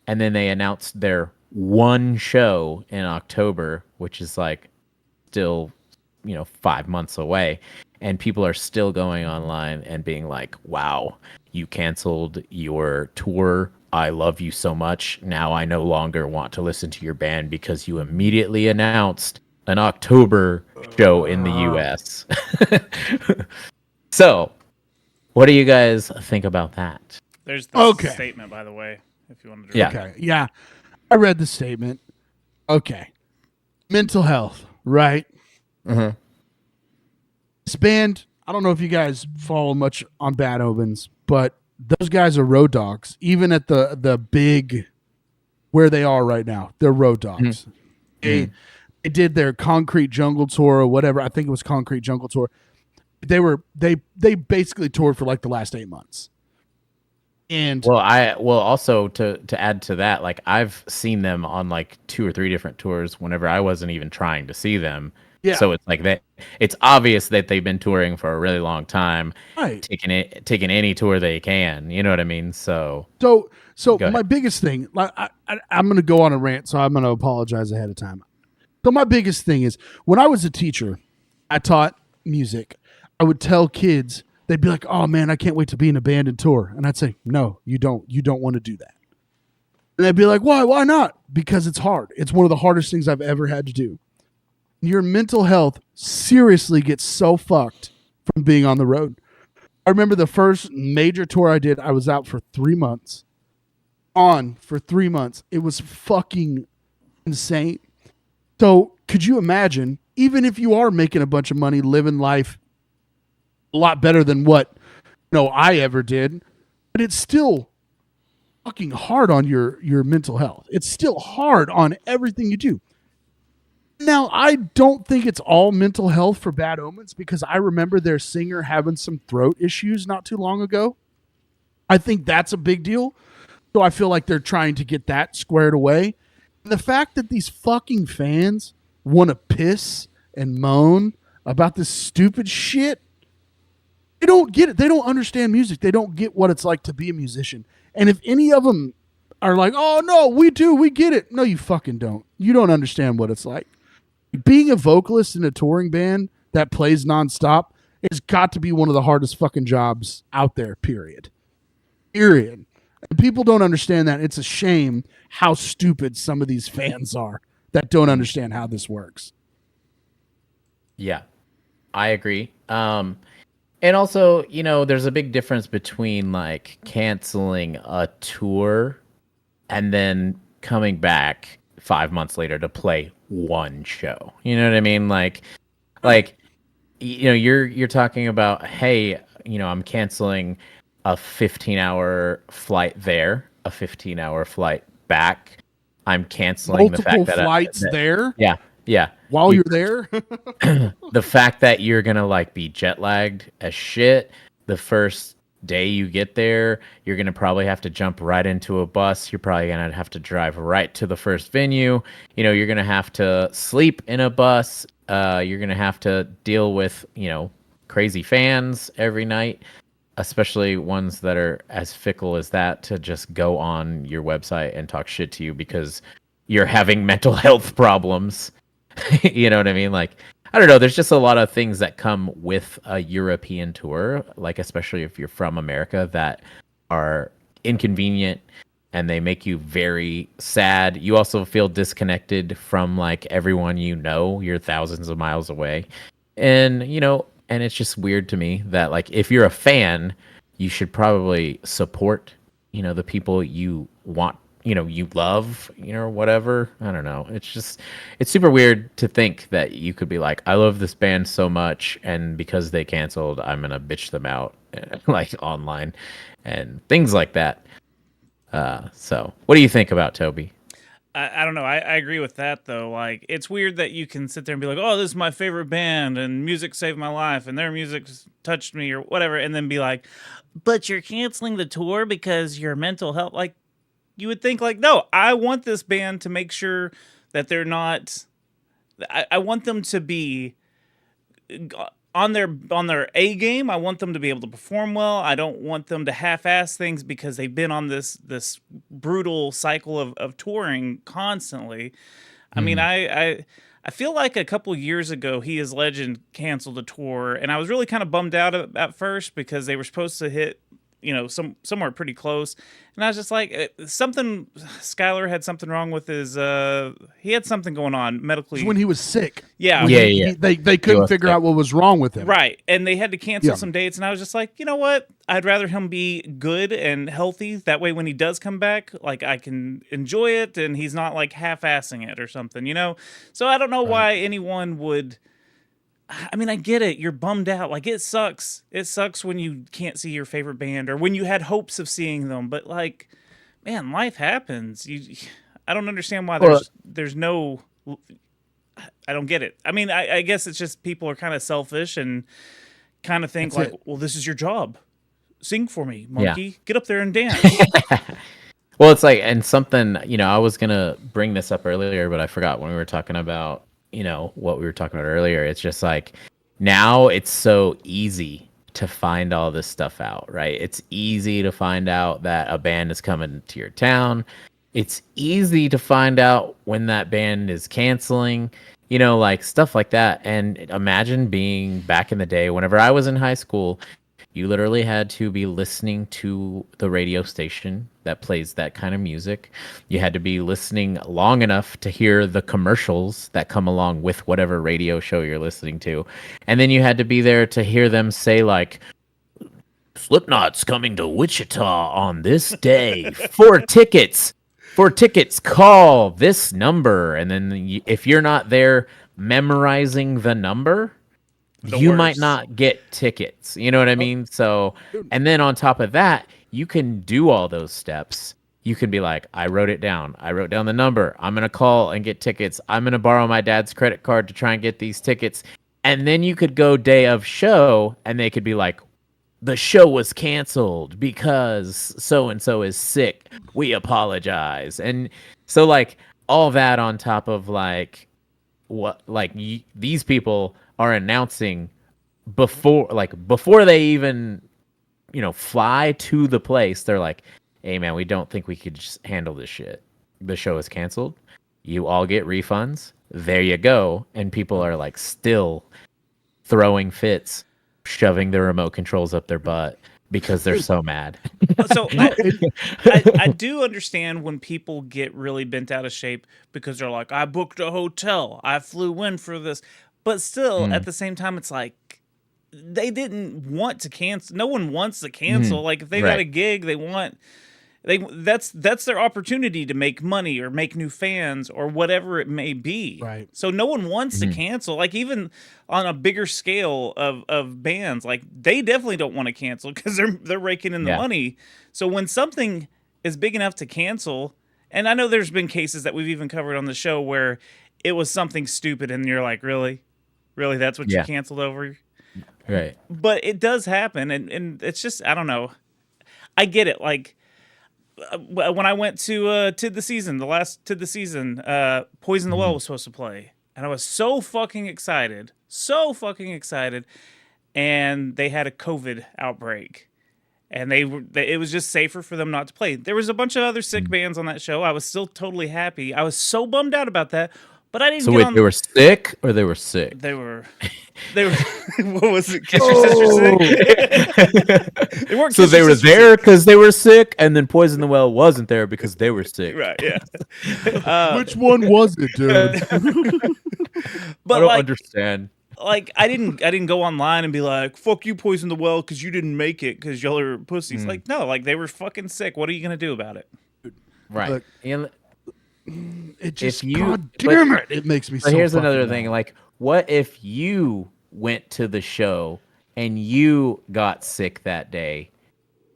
S2: And then they announced their one show in October, which is like still, 5 months away. And people are still going online and being like, wow, you canceled your tour. I love you so much. Now I no longer want to listen to your band because you immediately announced an October show in the US. So, what do you guys think about that?
S3: There's the statement, by the way, if you want to.
S1: Okay. Yeah. I read the statement. Okay. Mental health, right?
S2: Mm-hmm.
S1: This band, I don't know if you guys follow much on Bad Omens, but those guys are road dogs. Even at the big, where they are right now, they're road dogs. Mm-hmm. They did their Concrete Jungle tour or whatever. I think it was Concrete Jungle tour. They basically toured for like the last 8 months. And
S2: also to add to that, like I've seen them on like 2 or 3 different tours whenever I wasn't even trying to see them. Yeah. So it's like it's obvious that they've been touring for a really long time, right? Taking any tour they can. You know what I mean? So
S1: my biggest thing, I'm going to go on a rant, so I'm going to apologize ahead of time. So my biggest thing is when I was a teacher, I taught music. I would tell kids, they'd be like, "Oh man, I can't wait to be in a band and tour." And I'd say, "No, you don't. You don't want to do that." And they'd be like, "Why? Why not?" Because it's hard. It's one of the hardest things I've ever had to do. Your mental health seriously gets so fucked from being on the road. I remember the first major tour I did, I was out for 3 months. On for 3 months. It was fucking insane. So could you imagine, even if you are making a bunch of money, living life a lot better than what I ever did, but it's still fucking hard on your mental health. It's still hard on everything you do. Now, I don't think it's all mental health for Bad Omens because I remember their singer having some throat issues not too long ago. I think that's a big deal. So I feel like they're trying to get that squared away. And the fact that these fucking fans want to piss and moan about this stupid shit, they don't get it. They don't understand music. They don't get what it's like to be a musician. And if any of them are like, "Oh, no, we do. We get it." No, you fucking don't. You don't understand what it's like. Being a vocalist in a touring band that plays nonstop has got to be one of the hardest fucking jobs out there, period. And people don't understand that. It's a shame how stupid some of these fans are that don't understand how this works.
S2: Yeah, I agree. And also, there's a big difference between like canceling a tour and then coming back 5 months later to play one show. You know what I mean? Like you're talking about, hey, I'm canceling a 15-hour flight there, a 15-hour flight back. I'm canceling the fact that
S1: flights there.
S2: Yeah.
S1: While you're there,
S2: the fact that you're gonna like be jet lagged as shit the first day you get there, you're going to probably have to jump right into a bus. You're probably going to have to drive right to the first venue. You know, you're going to have to sleep in a bus. You're going to have to deal with, you know, crazy fans every night, especially ones that are as fickle as that to just go on your website and talk shit to you because you're having mental health problems. You know what I mean? Like, I don't know. There's just a lot of things that come with a European tour, like especially if you're from America, that are inconvenient and they make you very sad. You also feel disconnected from like everyone you know. You're thousands of miles away. And, you know, and it's just weird to me that like if you're a fan, you should probably support, you know, the people you want, you know, you love, you know, or whatever. I don't know. It's just, it's super weird to think that you could be like, I love this band so much, and because they canceled, I'm gonna bitch them out like online and things like that. So what do you think about Toby?
S3: I don't know. I agree with that though. Like, it's weird that you can sit there and be like, "Oh, this is my favorite band, and music saved my life, and their music touched me, or whatever," and then be like, "But you're canceling the tour because your mental health." Like, you would think like, no, I want this band to make sure that they're not. I want them to be on their A game. I want them to be able to perform well. I don't want them to half-ass things because they've been on this brutal cycle of touring constantly. I mean, I feel like a couple years ago, He Is Legend canceled a tour, and I was really kind of bummed out at first because they were supposed to hit, you know, somewhere pretty close, and I was just like, Skylar had something wrong with his, he had something going on medically.
S1: When he was sick.
S3: Yeah.
S1: They couldn't figure out what was wrong with him.
S3: Right, and they had to cancel some dates, and I was just like, you know what? I'd rather him be good and healthy. That way, when he does come back, like, I can enjoy it, and he's not, like, half-assing it or something, you know? So I don't know why anyone would... I mean, I get it. You're bummed out. Like, it sucks. It sucks when you can't see your favorite band or when you had hopes of seeing them. But, like, man, life happens. I don't understand why there's no... I don't get it. I mean, I guess it's just people are kind of selfish and kind of think well, this is your job. Sing for me, monkey. Yeah. Get up there and dance.
S2: Well, it's like, and something, you know, I was going to bring this up earlier, but I forgot when we were talking about, you know, what we were talking about earlier. It's just like, now it's so easy to find all this stuff out, right? It's easy to find out that a band is coming to your town. It's easy to find out when that band is canceling, you know, like stuff like that. And imagine being back in the day, whenever I was in high school, you literally had to be listening to the radio station that plays that kind of music. You had to be listening long enough to hear the commercials that come along with whatever radio show you're listening to. And then you had to be there to hear them say, like, Slipknot's coming to Wichita on this day. For tickets, call this number. And then if you're not there memorizing the number, you might not get tickets. You know what I mean? So, and then on top of that, you can do all those steps. You can be like, I wrote it down. I wrote down the number. I'm going to call and get tickets. I'm going to borrow my dad's credit card to try and get these tickets. And then you could go day of show and they could be like, the show was canceled because so-and-so is sick. We apologize. And so like all that on top of like what, like these people are announcing before they even, you know, fly to the place. They're like, hey man, we don't think we could just handle this shit. The show is canceled. You all get refunds. There you go. And people are like still throwing fits, shoving the remote controls up their butt because they're so mad.
S3: So I do understand when people get really bent out of shape because they're like, I booked a hotel. I flew in for this. But still, at the same time, it's like they didn't want to cancel. No one wants to cancel. Like if they got a gig, that's their opportunity to make money or make new fans or whatever it may be.
S1: Right.
S3: So no one wants to cancel. Like even on a bigger scale of bands, like they definitely don't want to cancel because they're raking in the money. So when something is big enough to cancel, and I know there's been cases that we've even covered on the show where it was something stupid and you're like, really, that's what you canceled over?
S2: Right.
S3: But it does happen, and it's just, I don't know. I get it. Like when I went to the season, Poison the Well was supposed to play, and I was so fucking excited, and they had a COVID outbreak. And it was just safer for them not to play. There was a bunch of other sick bands on that show. I was still totally happy. I was so bummed out about that, but I didn't.
S2: So wait, they were sick or they were sick?
S3: They were. What was it? Kiss your sister sick. They weren't.
S2: So they were there because they were sick, and then Poison the Well wasn't there because they were sick.
S3: Right? Yeah.
S1: Which one was it, dude?
S3: But
S2: I don't understand.
S3: Like I didn't go online and be like, "Fuck you, Poison the Well," because you didn't make it because y'all are pussies. Like no, like they were fucking sick. What are you gonna do about it?
S2: Right.
S1: Look,
S2: and
S1: it just God damn it, it makes me.
S2: But
S1: so
S2: here's another
S1: mad.
S2: thing. Like, what if you went to the show and you got sick that day?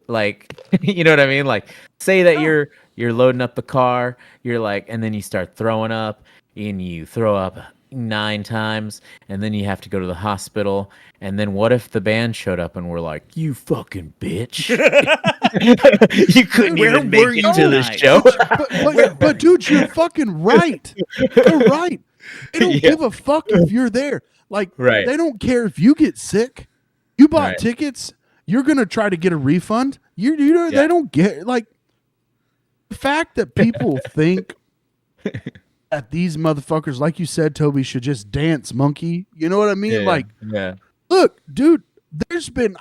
S2: Like, you know what I mean? Like, say that you're loading up the car, you're like, and then you start throwing up, and you throw up 9 times, and then you have to go to the hospital. And then what if the band showed up and were like, "You fucking bitch, you couldn't even make it to the show."
S1: But dude, you're fucking right. You're right. They don't give a fuck if you're there. Like, they don't care if you get sick. You bought tickets. You're gonna try to get a refund. They don't get, like, the fact that people think that these motherfuckers, like you said, Toby, should just dance monkey. You know what I mean? Look, dude, there's been,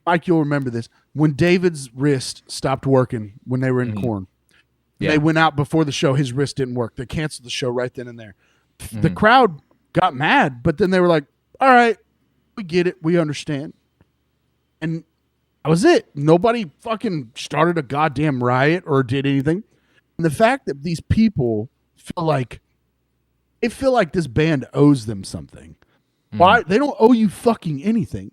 S1: Mike, you'll remember this, when David's wrist stopped working when they were in Korn. They went out before the show. His wrist didn't work. They canceled the show right then and there. The crowd got mad, but then they were like, all right, we get it. We understand. And that was it. Nobody fucking started a goddamn riot or did anything. And the fact that these people feel like this band owes them something. Why? They don't owe you fucking anything.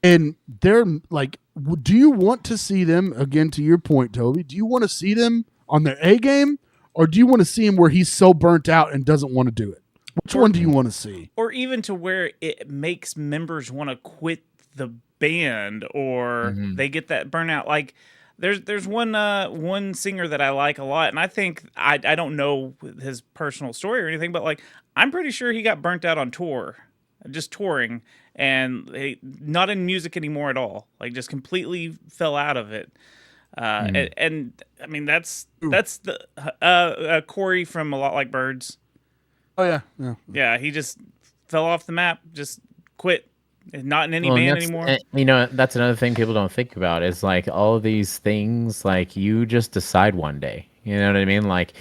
S1: And they're like, do you want to see them, again, to your point, Toby, do you want to see them on their A game, or do you want to see him where he's so burnt out and doesn't want to do it? Which one do you want to see?
S3: Or even to where it makes members want to quit the band, or they get that burnout. Like there's one singer that I like a lot, and I think I don't know his personal story or anything, but like I'm pretty sure he got burnt out on tour, just touring, and not in music anymore at all. Like just completely fell out of it. And I mean that's the Corey from A Lot Like Birds.
S1: Oh yeah.
S3: He just fell off the map, just quit. Not in any band anymore.
S2: You know, that's another thing people don't think about is like all of these things, like you just decide one day. You know what I mean? Like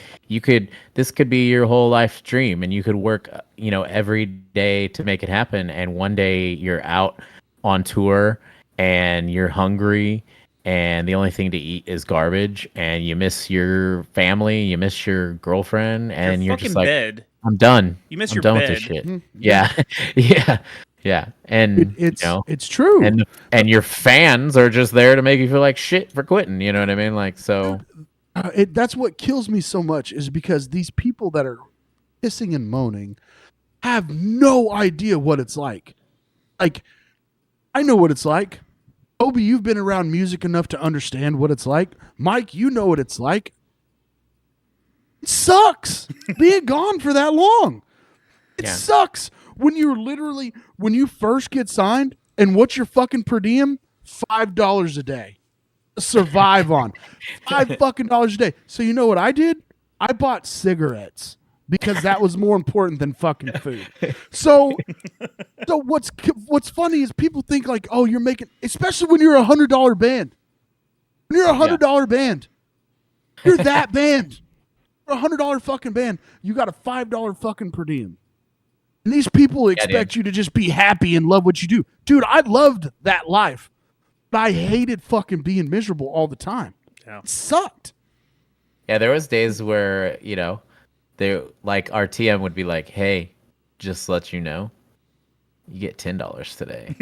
S2: this could be your whole life dream, and you could work, every day to make it happen. And one day you're out on tour and you're hungry, and the only thing to eat is garbage, and you miss your family, you miss your girlfriend, and you're just like,
S3: bed.
S2: I'm done.
S3: You miss
S2: I'm
S3: your
S2: done
S3: bed.
S2: with this shit. Yeah. Yeah. Yeah. And
S1: it's true.
S2: And your fans are just there to make you feel like shit for quitting. You know what I mean? Like, so
S1: that's what kills me so much, is because these people that are hissing and moaning have no idea what it's like. Like, I know what it's like. Obi, you've been around music enough to understand what it's like. Mike, you know what it's like. It sucks being gone for that long. It sucks when you first get signed, and what's your fucking per diem? $5 a day. Survive on $5 a day. So you know what I did? I bought cigarettes because that was more important than fucking food. So what's funny is people think like, oh, you're making, especially when you're $100 band. When you're $100 band, you're that band. You're $100 fucking band. You got a $5 fucking per diem. And these people expect you to just be happy and love what you do. Dude, I loved that life. But I hated fucking being miserable all the time. Yeah. It sucked.
S2: Yeah, there was days where, they like our TM would be like, "Hey, just let you know, you get $10 today."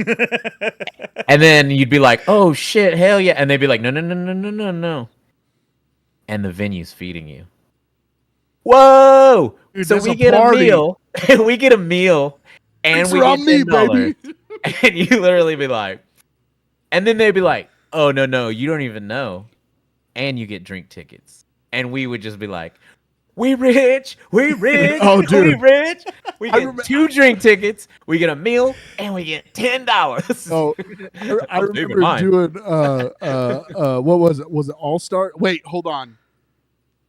S2: And then you'd be like, "Oh shit, hell yeah." And they'd be like, No. And the venue's feeding you. Whoa!
S1: Dude,
S2: so we get a meal. We get a meal, and
S1: Thanks
S2: we
S1: for
S2: get
S1: on me,
S2: $10.
S1: baby.
S2: And you literally be like, and then they'd be like, oh, no, you don't even know. And you get drink tickets. And we would just be like, we rich,
S1: Oh, dude.
S2: we rich. We get 2 drink tickets, we get a meal, and we get $10.
S1: Oh, I remember doing what was it? Was it All Star? Wait, hold on.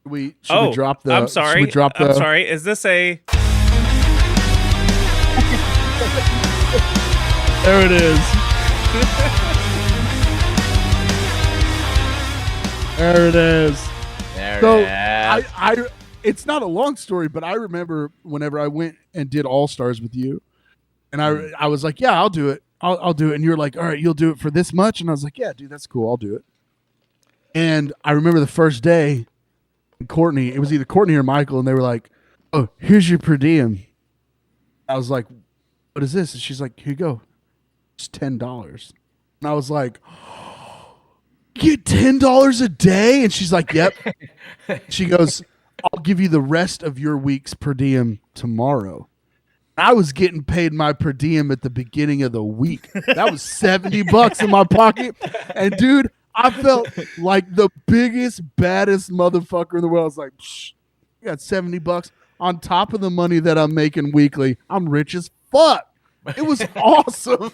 S1: Should we drop the?
S3: I'm sorry.
S1: Should we drop the?
S3: I'm sorry. Is this a?
S1: There it is. There it is. It's not a long story, but I remember whenever I went and did All Stars with you, and I was like, yeah, I'll do it. I'll do it. And you're like, all right, you'll do it for this much. And I was like, yeah, dude, that's cool. I'll do it. And I remember the first day, Courtney, it was either Courtney or Michael, and they were like, oh, here's your per diem. I was like, what is this? And she's like, here you go. It's $10. And I was like, get $10 a day? And she's like, yep. She goes, I'll give you the rest of your week's per diem tomorrow. I was getting paid my per diem at the beginning of the week. That was $70 in my pocket. And dude, I felt like the biggest, baddest motherfucker in the world. I was like, I got $70 on top of the money that I'm making weekly. I'm rich as fuck. It was awesome.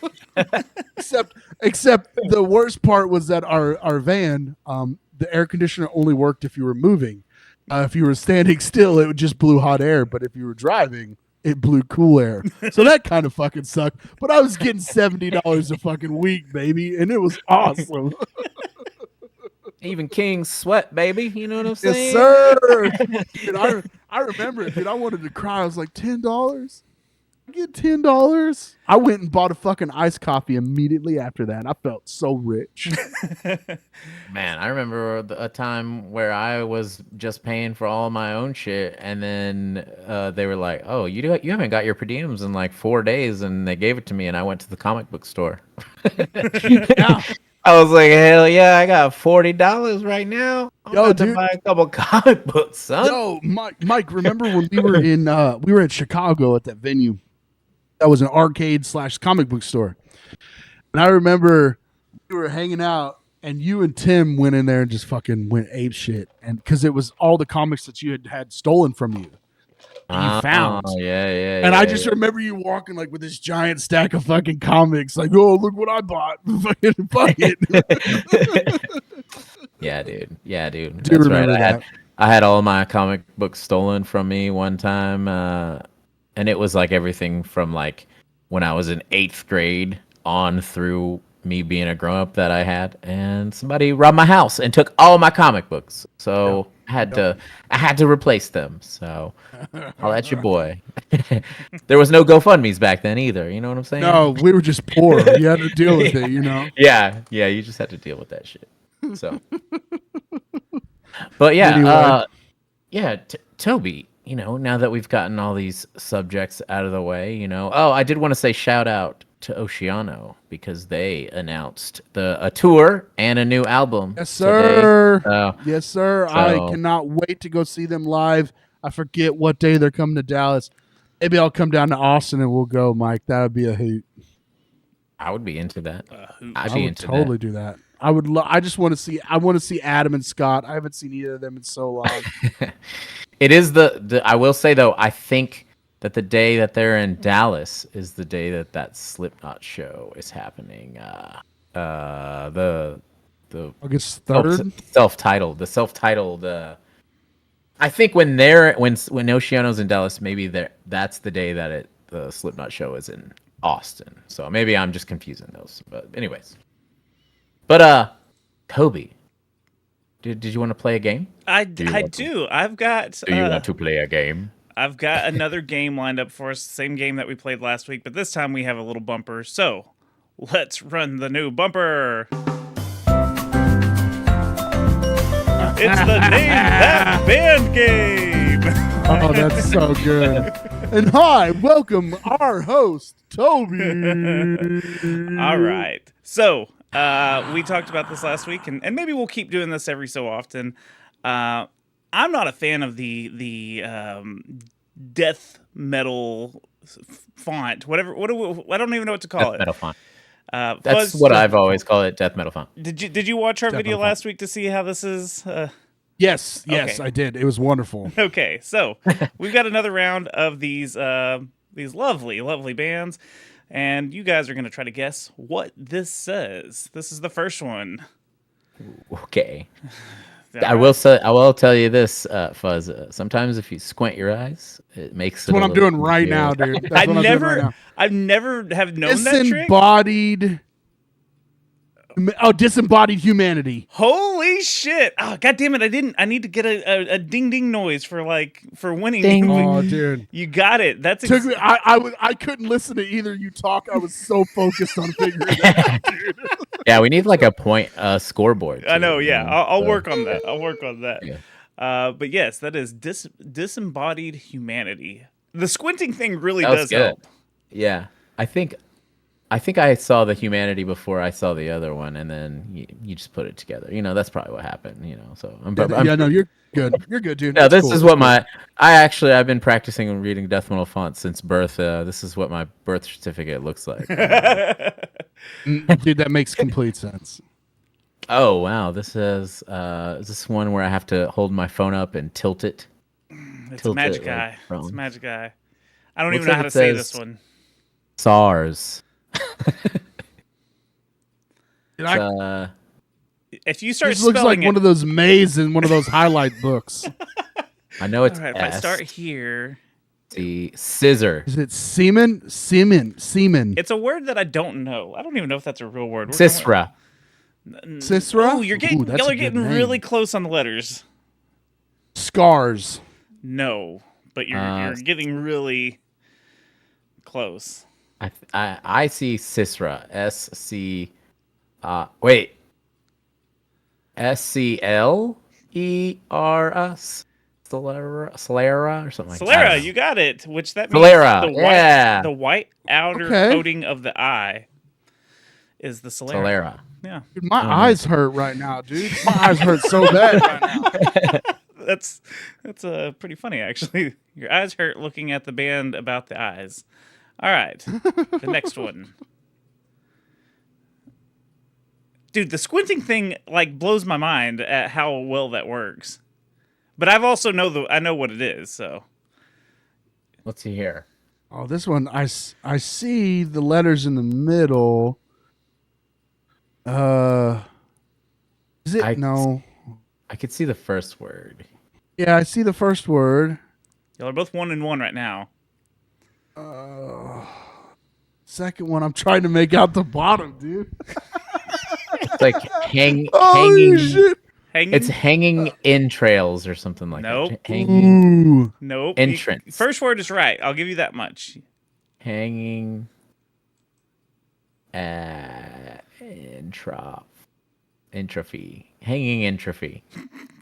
S1: except the worst part was that our van, the air conditioner only worked if you were moving. If you were standing still, it just blew hot air. But if you were driving, it blew cool air. So that kind of fucking sucked. But I was getting $70 a fucking week, baby. And it was awesome.
S2: Even kings sweat, baby. You know what I'm saying?
S1: Yes, sir. Dude, I remember it, dude. I wanted to cry. I was like, $10? Get $10. I went and bought a fucking iced coffee immediately after that. I felt so rich.
S2: Man, I remember a time where I was just paying for all my own shit, and then they were like, "Oh, you haven't got your per diems in like 4 days," and they gave it to me, and I went to the comic book store.
S1: Yeah.
S2: I was like, "Hell yeah, I got $40 right now. I'm about to buy a couple comic books, son."
S1: Yo, Mike, remember when we were in Chicago at that venue? That was an arcade / comic book store. And I remember we were hanging out and you and Tim went in there and just fucking went ape shit. And because it was all the comics that you had stolen from you. And you found.
S2: Yeah.
S1: And I just remember you walking like with this giant stack of fucking comics, like, oh, look what I bought. Fuck it.
S2: Yeah, dude. That's right. I had all my comic books stolen from me one time. And it was like everything from like when I was in 8th grade on through me being a grown up that I had, and somebody robbed my house and took all my comic books. So I had to replace them. So I'll at your boy. There was no GoFundMe's back then either. You know what I'm saying?
S1: No, we were just poor. You had to deal with it, you know?
S2: Yeah. You just had to deal with that shit. So, but yeah, anyway. Toby, you know, now that we've gotten all these subjects out of the way, you know, I did want to say shout out to Oceano because they announced a tour and a new album.
S1: Yes, sir.
S2: Today.
S1: Yes, sir. I cannot wait to go see them live. I forget what day they're coming to Dallas. Maybe I'll come down to Austin and we'll go, Mike. That would be a hoot.
S2: I would be into that.
S1: I would totally do that. I would. I just want to see. I want to see Adam and Scott. I haven't seen either of them in so long.
S2: It is the. I will say though, I think that the day that they're in Dallas is the day that Slipknot show is happening. The
S1: August 3rd.
S2: Self-titled. I think when Oceano's in Dallas, maybe that's the day that the Slipknot show is in Austin. So maybe I'm just confusing those. But anyways. But Toby, did you want to play a game?
S3: I do. I've got.
S2: Do you want to play a game?
S3: I've got another game lined up for us. Same game that we played last week, but this time we have a little bumper. So let's run the new bumper. It's the Name That Band game.
S1: Oh, that's so good. And hi, welcome our host, Toby.
S3: All right. So we talked about this last week, and maybe we'll keep doing this every so often. I'm not a fan of the death metal font, whatever. I don't even know what to call
S2: Death
S3: it.
S2: metal font. That's
S3: Fuzz,
S2: what I've always called it, death metal font.
S3: Did you watch our
S1: Death
S3: video
S1: metal
S3: last week to see how this is?
S1: Yes,
S3: Okay.
S1: I did. It was wonderful.
S3: Okay, so we've got another round of these lovely bands, and you guys are going to try to guess what this says. This is the first one.
S2: Okay. I will tell you this, Fuzz. Sometimes if you squint your eyes, it makes it.
S1: That's what I'm doing right now, dude. That's what I'm doing right now.
S3: I've never have known that trick.
S1: Disembodied humanity.
S3: Holy shit! Oh, God damn it! I need to get a ding ding noise for winning.
S2: Ding.
S1: Oh, dude,
S3: you got it. That's
S1: took me. I couldn't listen to either you talk. I was so focused on figuring it out, dude.
S2: Yeah, we need like a point scoreboard.
S3: I know. Yeah, I'll work on that. I'll work on that. Yeah. But yes, that is disembodied humanity. The squinting thing really does help.
S2: Yeah, I think I saw the humanity before I saw the other one, and then you just put it together. That's probably what happened. So
S1: no, you're good. You're good, dude.
S2: No, this is what I've been practicing reading death metal fonts since birth. This is what my birth certificate looks like.
S1: Dude, that makes complete sense.
S2: Oh wow, this is this one where I have to hold my phone up and tilt it.
S3: It's a magic eye. It's a magic eye. I don't even know how to say this one.
S2: SARS.
S3: If you start
S1: this looks like one of those maze in one of those highlight books.
S2: I know it's
S3: all right, if I start here.
S2: The scissor.
S1: Is it semen?
S3: It's a word that I don't know. I don't even know if that's a real word.
S2: Sisra.
S1: Sisra?
S3: Oh, y'all are getting really close on the letters.
S1: Scars.
S3: No, but you're getting really close.
S2: I see Sisra. Wait. SCLERS. Solera or something like that.
S3: Solera, you got it. Which that means
S2: Solera,
S3: the white outer coating of the eye is the Solera.
S2: Solera.
S3: Yeah.
S1: Dude, my eyes hurt right now, dude. My eyes hurt so bad right now.
S3: That's pretty funny, actually. Your eyes hurt looking at the band about the eyes. All right, the next one. Dude, the squinting thing blows my mind at how well that works. But I've also I know what it is, so.
S2: Let's see here.
S1: Oh, this one, I see the letters in the middle. Is it? No.
S2: I could see the first word.
S1: Yeah, I see the first word.
S3: Y'all are both 1-1 right now.
S1: Second one, I'm trying to make out the bottom, dude.
S2: It's like hanging.
S1: Shit.
S2: It's hanging entrails or something like
S3: that.
S2: Hanging.
S3: Nope.
S2: Entrance.
S3: First word is right. I'll give you that much.
S2: Hanging. Entropy. Hanging entropy.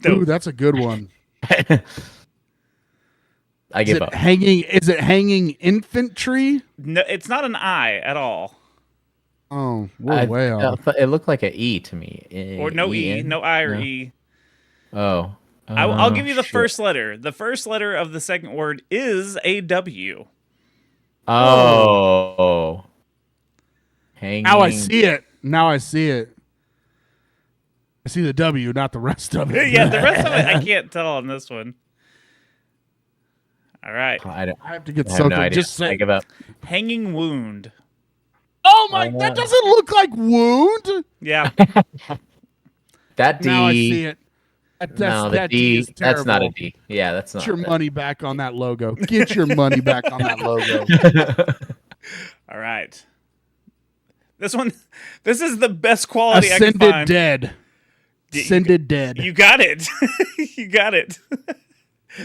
S1: Ooh, that's a good one.
S2: I give up.
S1: Is it hanging infantry?
S3: No, it's not an I at all.
S1: Oh, we're way off.
S2: It looked like an E to me.
S3: Or no E, no I or E.
S2: Oh.
S3: I'll give you the first letter. The first letter of the second word is a W.
S2: Oh. Hanging.
S1: Now I see it. I see the W, not the rest of it.
S3: Yeah, the rest of it I can't tell on this one. All right.
S1: I have to get
S2: no idea.
S1: Just say.
S2: I give up.
S3: Hanging wound.
S1: Oh my! That doesn't look like wound.
S3: Yeah.
S2: That D.
S1: Now I see it.
S2: That D is terrible. That's not a D. Yeah, that's not.
S1: Get your money back on that logo. Get your money back on that logo.
S3: All right. This is the best quality I can find.
S1: Dead. Ascended dead.
S3: You got it. You got it.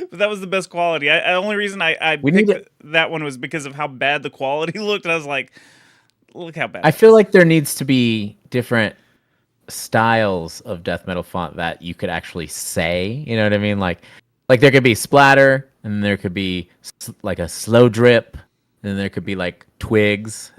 S3: But that was the best quality. The only reason I picked that one was because of how bad the quality looked. And I was like, look how bad.
S2: I feel like there needs to be different styles of death metal font that you could actually say. You know what I mean? Like there could be splatter, and there could be like a slow drip, and there could be like twigs.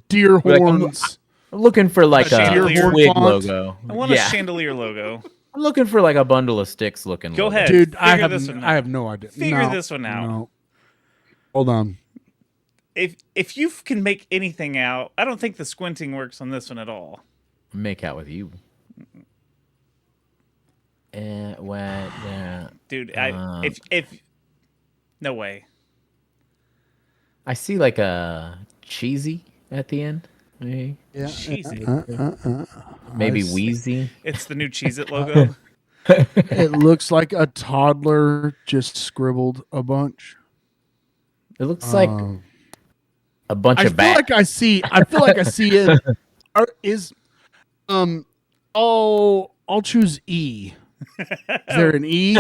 S1: Deer horns.
S2: I'm looking for like a twig
S1: font.
S2: logo.
S3: I want a chandelier logo.
S2: I'm looking for like a bundle of sticks looking.
S3: Go
S2: logo.
S3: ahead,
S1: dude. I have
S3: this one out.
S1: I have no idea.
S3: Figure this one out.
S1: No. Hold on.
S3: If you can make anything out, I don't think the squinting works on this one at all.
S2: Make out with you.
S3: Dude, if no way.
S2: I see like a cheesy at the end. Maybe,
S1: Yeah.
S3: Cheesy.
S2: maybe wheezy.
S3: It's the new Cheez-It logo.
S1: It looks like a toddler just scribbled a bunch.
S2: It looks like a bunch of bats.
S1: I feel like I see it. I'll choose E. Is there an E?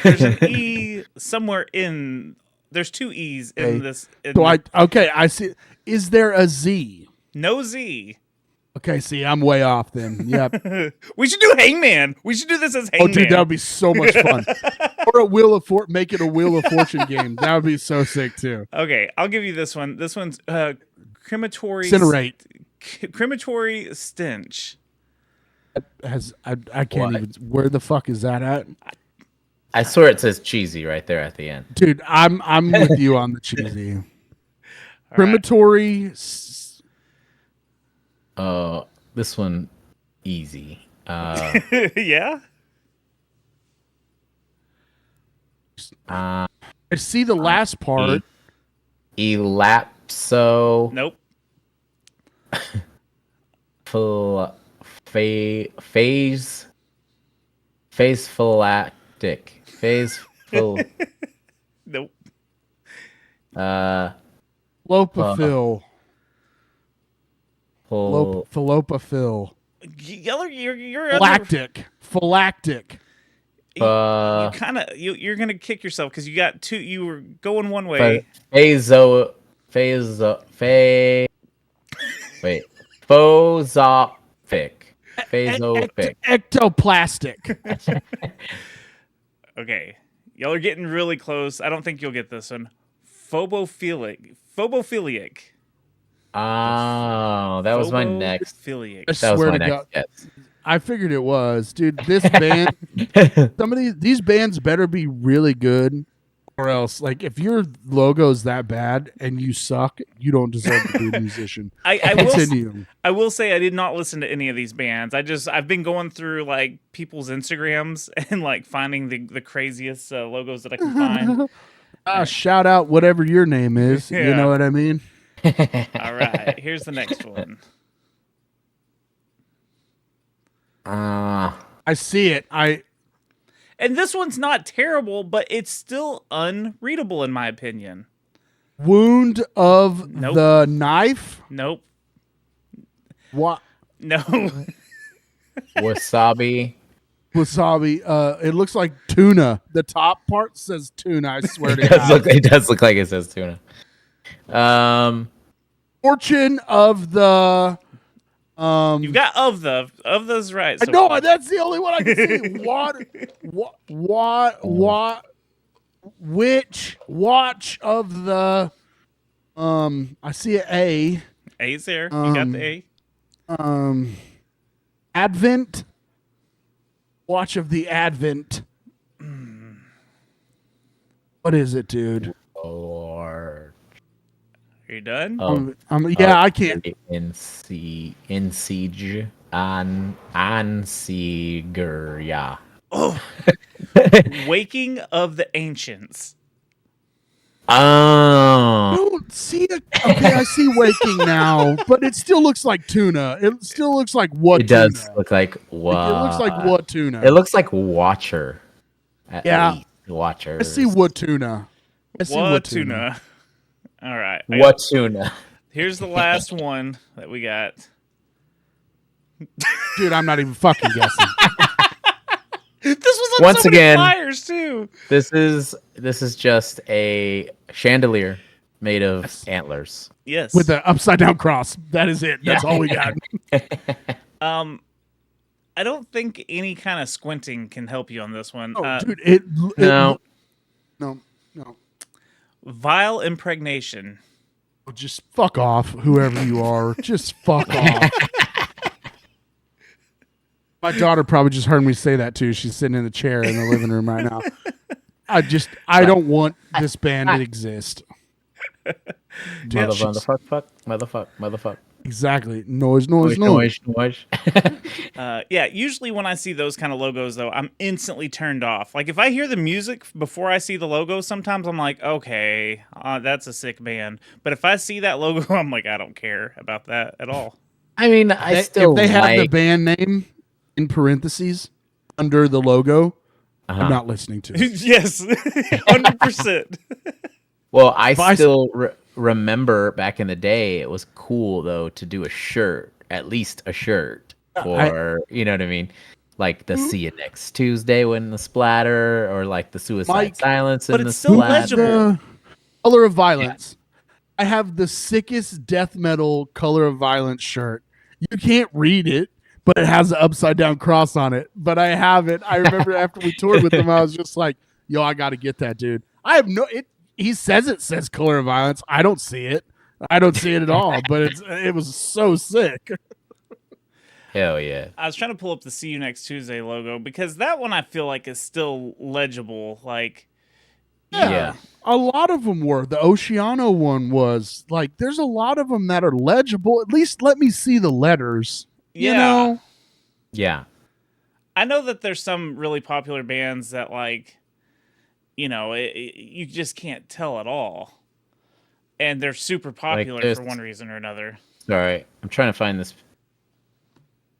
S3: There's an E somewhere in. There's two E's in this.
S1: I see. Is there a Z?
S3: No Z.
S1: Okay, see, I'm way off then. Yep.
S3: We should do Hangman. We should do this as Hangman.
S1: Oh, dude, that would be so much fun. Or make it a Wheel of Fortune game. That would be so sick too.
S3: Okay, I'll give you this one. This one's crematory.
S1: Incinerate.
S3: Crematory stench.
S1: I can't even. Where the fuck is that at?
S2: I swear it says cheesy right there at the end.
S1: Dude, I'm with you on the cheesy. Crematory.
S2: This one easy.
S3: Yeah.
S1: I see the last part.
S2: Elapso.
S3: Nope.
S2: Phase phylactic.
S3: Nope.
S1: Fallopophil. Fallopophil.
S3: You're
S1: Phylactic.
S3: You're gonna kick yourself because you got two. You were going one way.
S2: Phasophic.
S1: Ectoplastic.
S3: Okay, y'all are getting really close. I don't think you'll get this one. Phobophilic.
S2: Oh, that was my next.
S3: Philiac.
S1: I swear to God.
S2: Guess.
S1: I figured it was, dude. This band, some of these bands better be really good, or else, like, if your logo's that bad and you suck, you don't deserve to be a musician.
S3: I will say I did not listen to any of these bands. I've been going through like people's Instagrams and like finding the craziest logos that I can find.
S1: Shout out whatever your name is.
S3: Yeah.
S1: You know what I mean?
S3: All right, here's the next one.
S1: I see it.
S3: And this one's not terrible, but it's still unreadable in my opinion.
S1: Wound of the knife?
S3: Nope.
S1: What?
S3: No.
S2: Wasabi.
S1: It looks like tuna. The top part says tuna, I swear to God.
S2: It does look like it says tuna.
S1: Fortune of the
S3: You've got of those right. So
S1: no, that's the only one I can see. Which watch of the I see an A.
S3: A's there. You got the A.
S1: Advent. Watch of the Advent. What is it, dude?
S2: Or
S3: Are you done?
S1: I can't.
S2: In siege Ansiger, yeah.
S3: Oh, Waking of the Ancients.
S2: Oh,
S1: Don't see it. Okay, I see Waking now, but it still looks like tuna. It still looks like what?
S2: It does look like what?
S1: It looks like what tuna?
S2: It looks like Watcher.
S1: Yeah,
S2: least. Watcher.
S1: I see what tuna.
S3: What tuna? All right.
S2: What tuna?
S3: Here's the last one that we got.
S1: Dude, I'm not even fucking guessing.
S3: This was on
S2: Once
S3: so
S2: again,
S3: many flyers too.
S2: This is just a chandelier made of antlers.
S3: Yes.
S1: With the upside down cross. That is it. That's all we got.
S3: I don't think any kind of squinting can help you on this one.
S1: Oh, dude,
S2: No.
S3: Vile impregnation.
S1: Just fuck off, whoever you are. Just fuck off. My daughter probably just heard me say that too. She's sitting in the chair in the living room right now. I don't want this band to exist.
S2: Motherfuck.
S1: Exactly. Noise.
S3: Yeah, usually when I see those kind of logos, though, I'm instantly turned off. Like, if I hear the music before I see the logo, sometimes I'm like, okay, that's a sick band. But if I see that logo, I'm like, I don't care about that at all.
S2: I mean,
S1: If they have the band name in parentheses under the logo, I'm not listening to it.
S3: Yes, 100%.
S2: Well, I still remember back in the day, it was cool, though, to do a shirt, at least a shirt, for, you know what I mean? Like the See You Next Tuesday when the splatter, or like the Suicide Silence in the splatter.
S3: But it's still legible.
S1: Color of Violence. Yeah. I have the sickest death metal Color of Violence shirt. You can't read it, but it has an upside down cross on it. But I have it. I remember after we toured with them, I was just like, yo, I got to get that, dude. I have he says it says Color of Violence. I don't see it. I don't see it at all, but it was so sick.
S2: Hell yeah.
S3: I was trying to pull up the See You Next Tuesday logo because that one I feel like is still legible. Like,
S1: yeah. A lot of them were. The Oceano one was. Like, there's a lot of them that are legible. At least let me see the letters.
S3: Yeah.
S1: You know?
S2: Yeah.
S3: I know that there's some really popular bands that, like, you know, you just can't tell at all. And they're super popular for one reason or another.
S2: Sorry, I'm trying to find this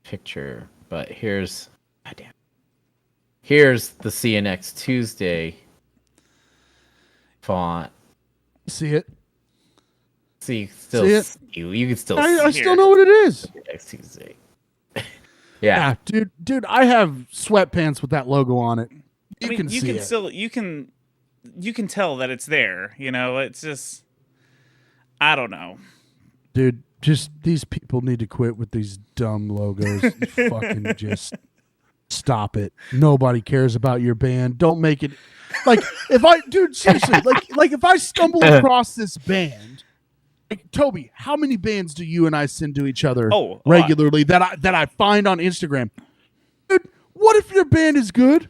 S2: picture, but here's the See You Next Tuesday font.
S1: See it?
S2: See it? You can still see it.
S1: I still know what it is.
S2: Next Tuesday.
S1: Yeah, dude, I have sweatpants with that logo on it. You can
S3: tell that it's there, you know. It's just, I don't know,
S1: dude. Just these people need to quit with these dumb logos. Fucking just stop it. Nobody cares about your band. Don't make it like seriously, like if I stumble across this band, like, Toby, how many bands do you and I send to each other regularly that I find on Instagram? Dude, what if your band is good?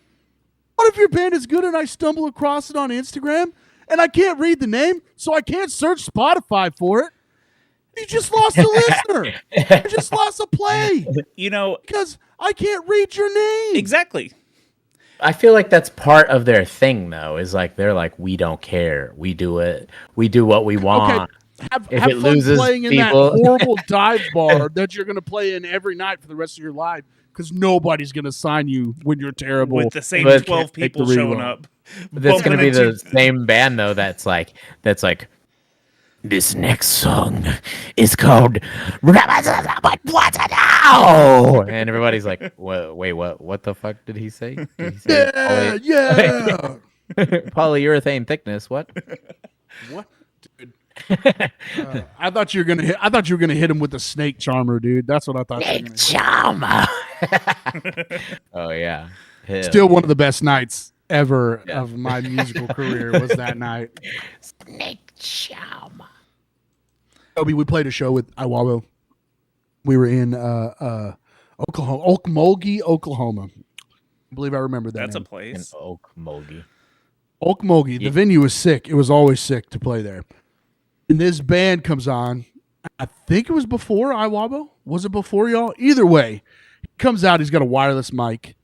S1: What if your band is good and I stumble across it on Instagram and I can't read the name, so I can't search Spotify for it? You just lost a listener. You just lost a play.
S3: You know,
S1: because I can't read your name.
S3: Exactly.
S2: I feel like that's part of their thing, though. Is like they're like, we don't care. We do it. We do what we want.
S1: Okay. Have fun playing in that horrible dive bar that you're going to play in every night for the rest of your life, because nobody's going to sign you when you're terrible.
S3: With the same 12 people showing up.
S2: That's going to be the same band, though. That's like. This next song is called What Now? And everybody's like, wait, what the fuck did he say? Did he say
S1: yeah.
S2: Polyurethane thickness, what?
S1: What? Dude. I thought you were gonna hit him with the snake charmer, dude. That's what I thought.
S2: Snake charmer. Oh yeah.
S1: Still one of the best nights ever of my musical career was that night.
S2: Snake charmer.
S1: Toby, we played a show with Iwabo. We were in Oklahoma, Okmulgee, Oklahoma. I believe I remember that.
S3: That's
S1: name.
S3: A place.
S2: In Okmulgee.
S1: Okmulgee. The venue was sick. It was always sick to play there. And this band comes on. I think it was before Iwabo. Was it before y'all? Either way, he comes out. He's got a wireless mic.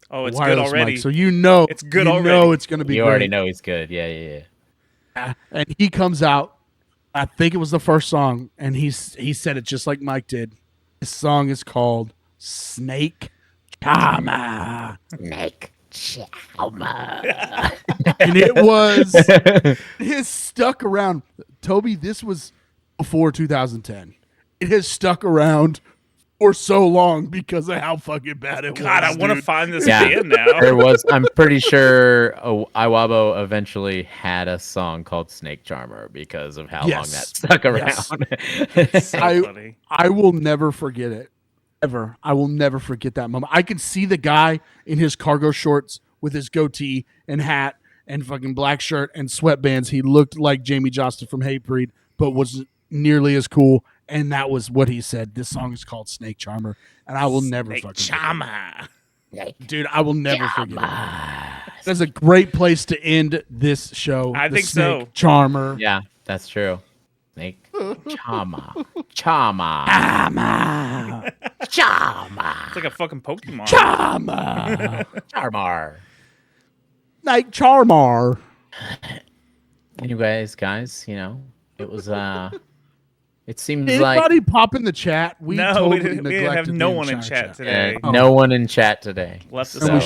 S3: Oh, it's good already.
S1: Mic, so you know
S3: it's good already.
S1: You know it's going to be.
S2: You
S1: great.
S2: already know he's good. Yeah.
S1: And he comes out. I think it was the first song, and he said it just like Mike did. This song is called Snake Charmer.
S2: Snake Charmer.
S1: And it has stuck around. Toby, this was before 2010. It has stuck around for so long because of how fucking bad it was.
S3: God, I want to find this band now.
S2: I'm pretty sure Iwabo eventually had a song called Snake Charmer because of how long that stuck around.
S3: Yes. So funny.
S1: I will never forget it. Ever. I will never forget that moment. I could see the guy in his cargo shorts with his goatee and hat and fucking black shirt and sweatbands. He looked like Jamie Jostin from Hatebreed, but was nearly as cool. And that was what he said. This song is called Snake Charmer, and I will never fucking
S3: Charmer.
S1: Dude, I will never forget it. That's a great place to end this show.
S3: I think so.
S1: Charmer.
S2: Yeah. That's true. Snake. Chama.
S3: It's like a fucking Pokemon.
S2: Charmar.
S1: Snake Charmar.
S2: Anyways, guys, it was it seems
S1: Anybody
S2: like
S1: pop in the chat? We totally
S3: we have no one in chat today.
S2: No one in chat today.
S3: Left us
S1: And
S3: alone.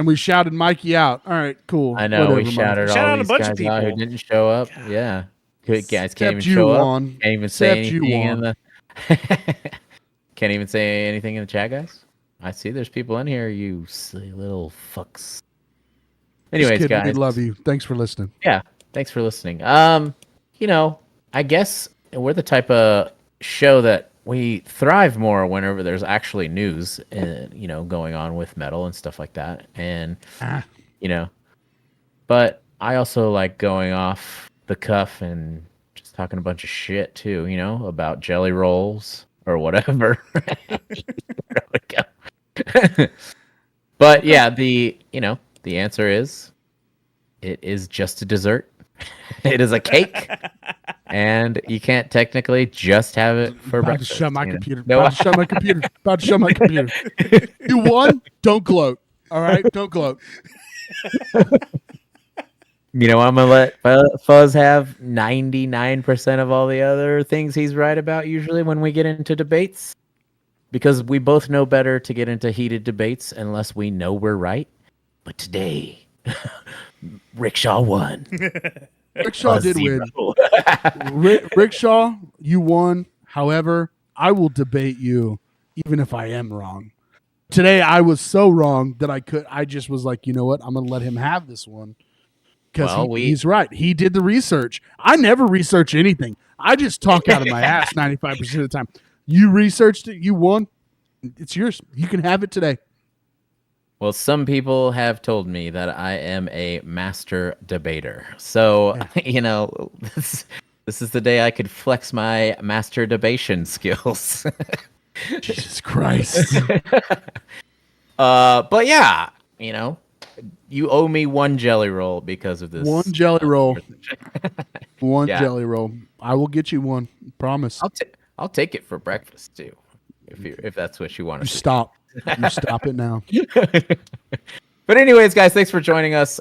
S1: we shouted Mikey out. All right, cool.
S2: I know.
S1: Whatever,
S2: we shouted
S3: Shout
S2: all
S3: out a
S2: these
S3: bunch
S2: guys
S3: of people.
S2: out who didn't show up.
S3: God.
S2: Yeah. Good guys can't even
S1: Except you,
S2: show
S1: Juan.
S2: up. Can't even say
S1: Except you,
S2: anything in
S1: Juan.
S2: the Can't even say anything in the chat, guys. I see there's people in here, you silly little fucks. Anyways,
S1: Just kidding,
S2: guys.
S1: we love you. Thanks for listening.
S2: Yeah, thanks for listening. I guess we're the type of show that we thrive more whenever there's actually news, going on with metal and stuff like that. And but I also like going off the cuff and just talking a bunch of shit too, about jelly rolls or whatever. There we go. But yeah, the answer is it is just a dessert. It is a cake. And you can't technically just have it for
S1: About
S2: breakfast.
S1: to shut my computer.
S2: No.
S1: About to shut my computer. About to shut my computer. You won? Don't gloat. All right? Don't gloat.
S2: I'm going to let Fuzz have 99% of all the other things he's right about usually when we get into debates. Because we both know better to get into heated debates unless we know we're right. But today, Rickshaw won.
S1: Rickshaw did win. Rickshaw, you won. However, I will debate you even if I am wrong. Today, I was so wrong that I just was like, you know what? I'm going to let him have this one. Because he's right. He did the research. I never research anything. I just talk out of my ass 95% of the time. You researched it. You won. It's yours. You can have it today.
S2: Well, some people have told me that I am a master debater. So, this is the day I could flex my master debation skills.
S1: Jesus Christ.
S2: But yeah, you owe me one jelly roll because of this.
S1: One jelly roll. One
S2: Yeah.
S1: jelly roll. I will get you one. Promise.
S2: I'll take it for breakfast too, if that's what you want to.
S1: Stop. You stop it now.
S2: But anyways, guys, thanks for joining us.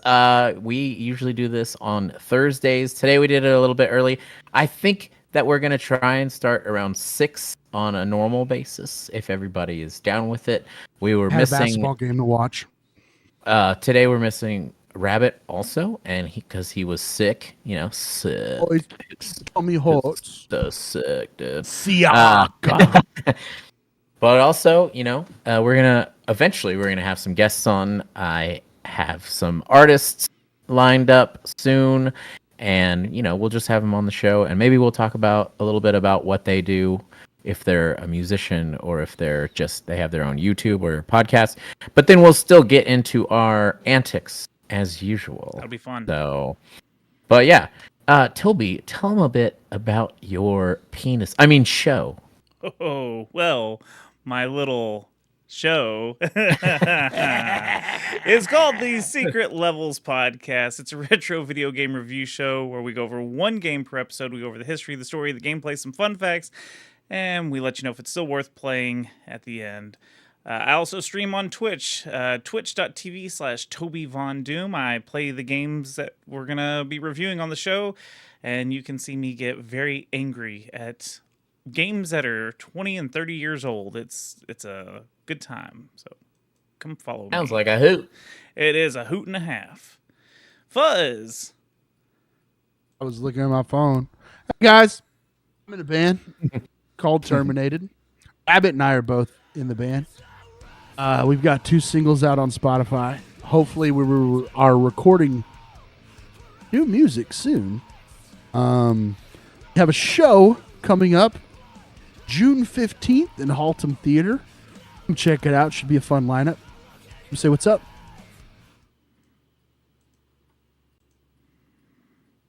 S2: We usually do this on Thursdays. Today we did it a little bit early. I think that we're going to try and start around 6 on a normal basis if everybody is down with it. We were
S1: Had a
S2: missing
S1: basketball game to watch.
S2: today we're missing Rabbit also, and because he was sick, sick.
S1: Oh, tell me hot.
S2: So sick, dude.
S1: Siaka.
S2: But also, we're gonna have some guests on. I have some artists lined up soon, and we'll just have them on the show, and maybe we'll talk about a little bit about what they do, if they're a musician or if they have their own YouTube or podcast. But then we'll still get into our antics as usual.
S3: That'll be fun.
S2: So, but yeah, Toby, tell them a bit about your show.
S3: Oh, well, my little show is called the Secret Levels Podcast. It's a retro video game review show where we go over one game per episode. We go over the history, the story, the gameplay, some fun facts, and we let you know if it's still worth playing at the end. I also stream on Twitch, twitch.tv/TobyVonDoom. I play the games that we're going to be reviewing on the show, and you can see me get very angry at games that are 20 and 30 years old. It's a good time, so come follow me.
S2: Sounds like a hoot.
S3: It is a hoot and a half. Fuzz.
S1: I was looking at my phone. Hey guys, I'm in a band called Terminated. Abbott and I are both in the band. We've got 2 singles out on Spotify. Hopefully we are recording new music soon. We have a show coming up June 15th in Haltom Theater. Come check it out. Should be a fun lineup. Say what's up.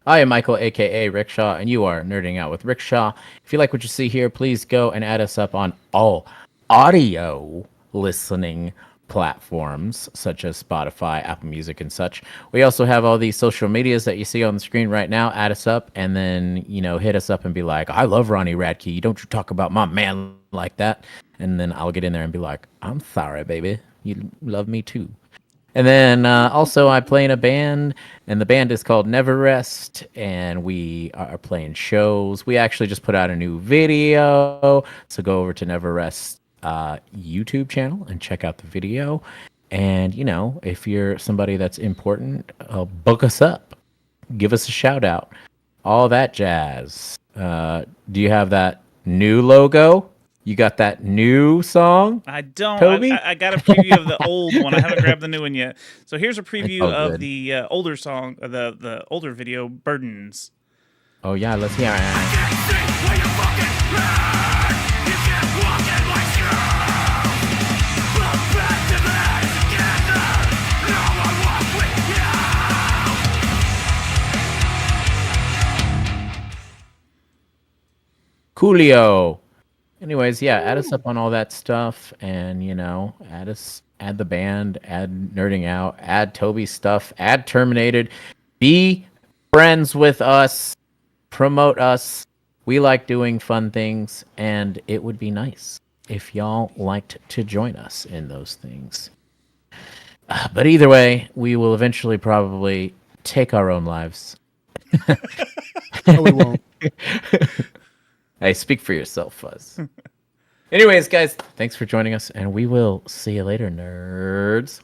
S2: I am Michael, a.k.a. Rickshaw, and you are Nerding Out with Rickshaw. If you like what you see here, please go and add us up on all audio listening platforms such as Spotify, Apple Music, and such. We also have all these social medias that you see on the screen right now. Add us up and then, hit us up and be like, I love Ronnie Radke. Don't you talk about my man like that. And then I'll get in there and be like, I'm sorry, baby. You love me too. And then also I play in a band, and the band is called Never Rest, and we are playing shows. We actually just put out a new video, so go over to Never Rest YouTube channel and check out the video. And, if you're somebody that's important, book us up. Give us a shout out. All that jazz. Do you have that new logo? You got that new song?
S3: I don't.
S2: Toby?
S3: I got a preview of the old one. I haven't grabbed the new one yet. So here's a preview of the older song, the older video, Burdens.
S2: Oh, yeah, let's hear it. Coolio. Anyways, yeah, add us up on all that stuff, and add the band, add Nerding Out, add Toby's stuff, add Terminated, be friends with us, promote us. We like doing fun things, and it would be nice if y'all liked to join us in those things. But either way, we will eventually probably take our own lives.
S1: No, we won't.
S2: Hey, speak for yourself, Fuzz. Anyways, guys, thanks for joining us, and we will see you later, nerds.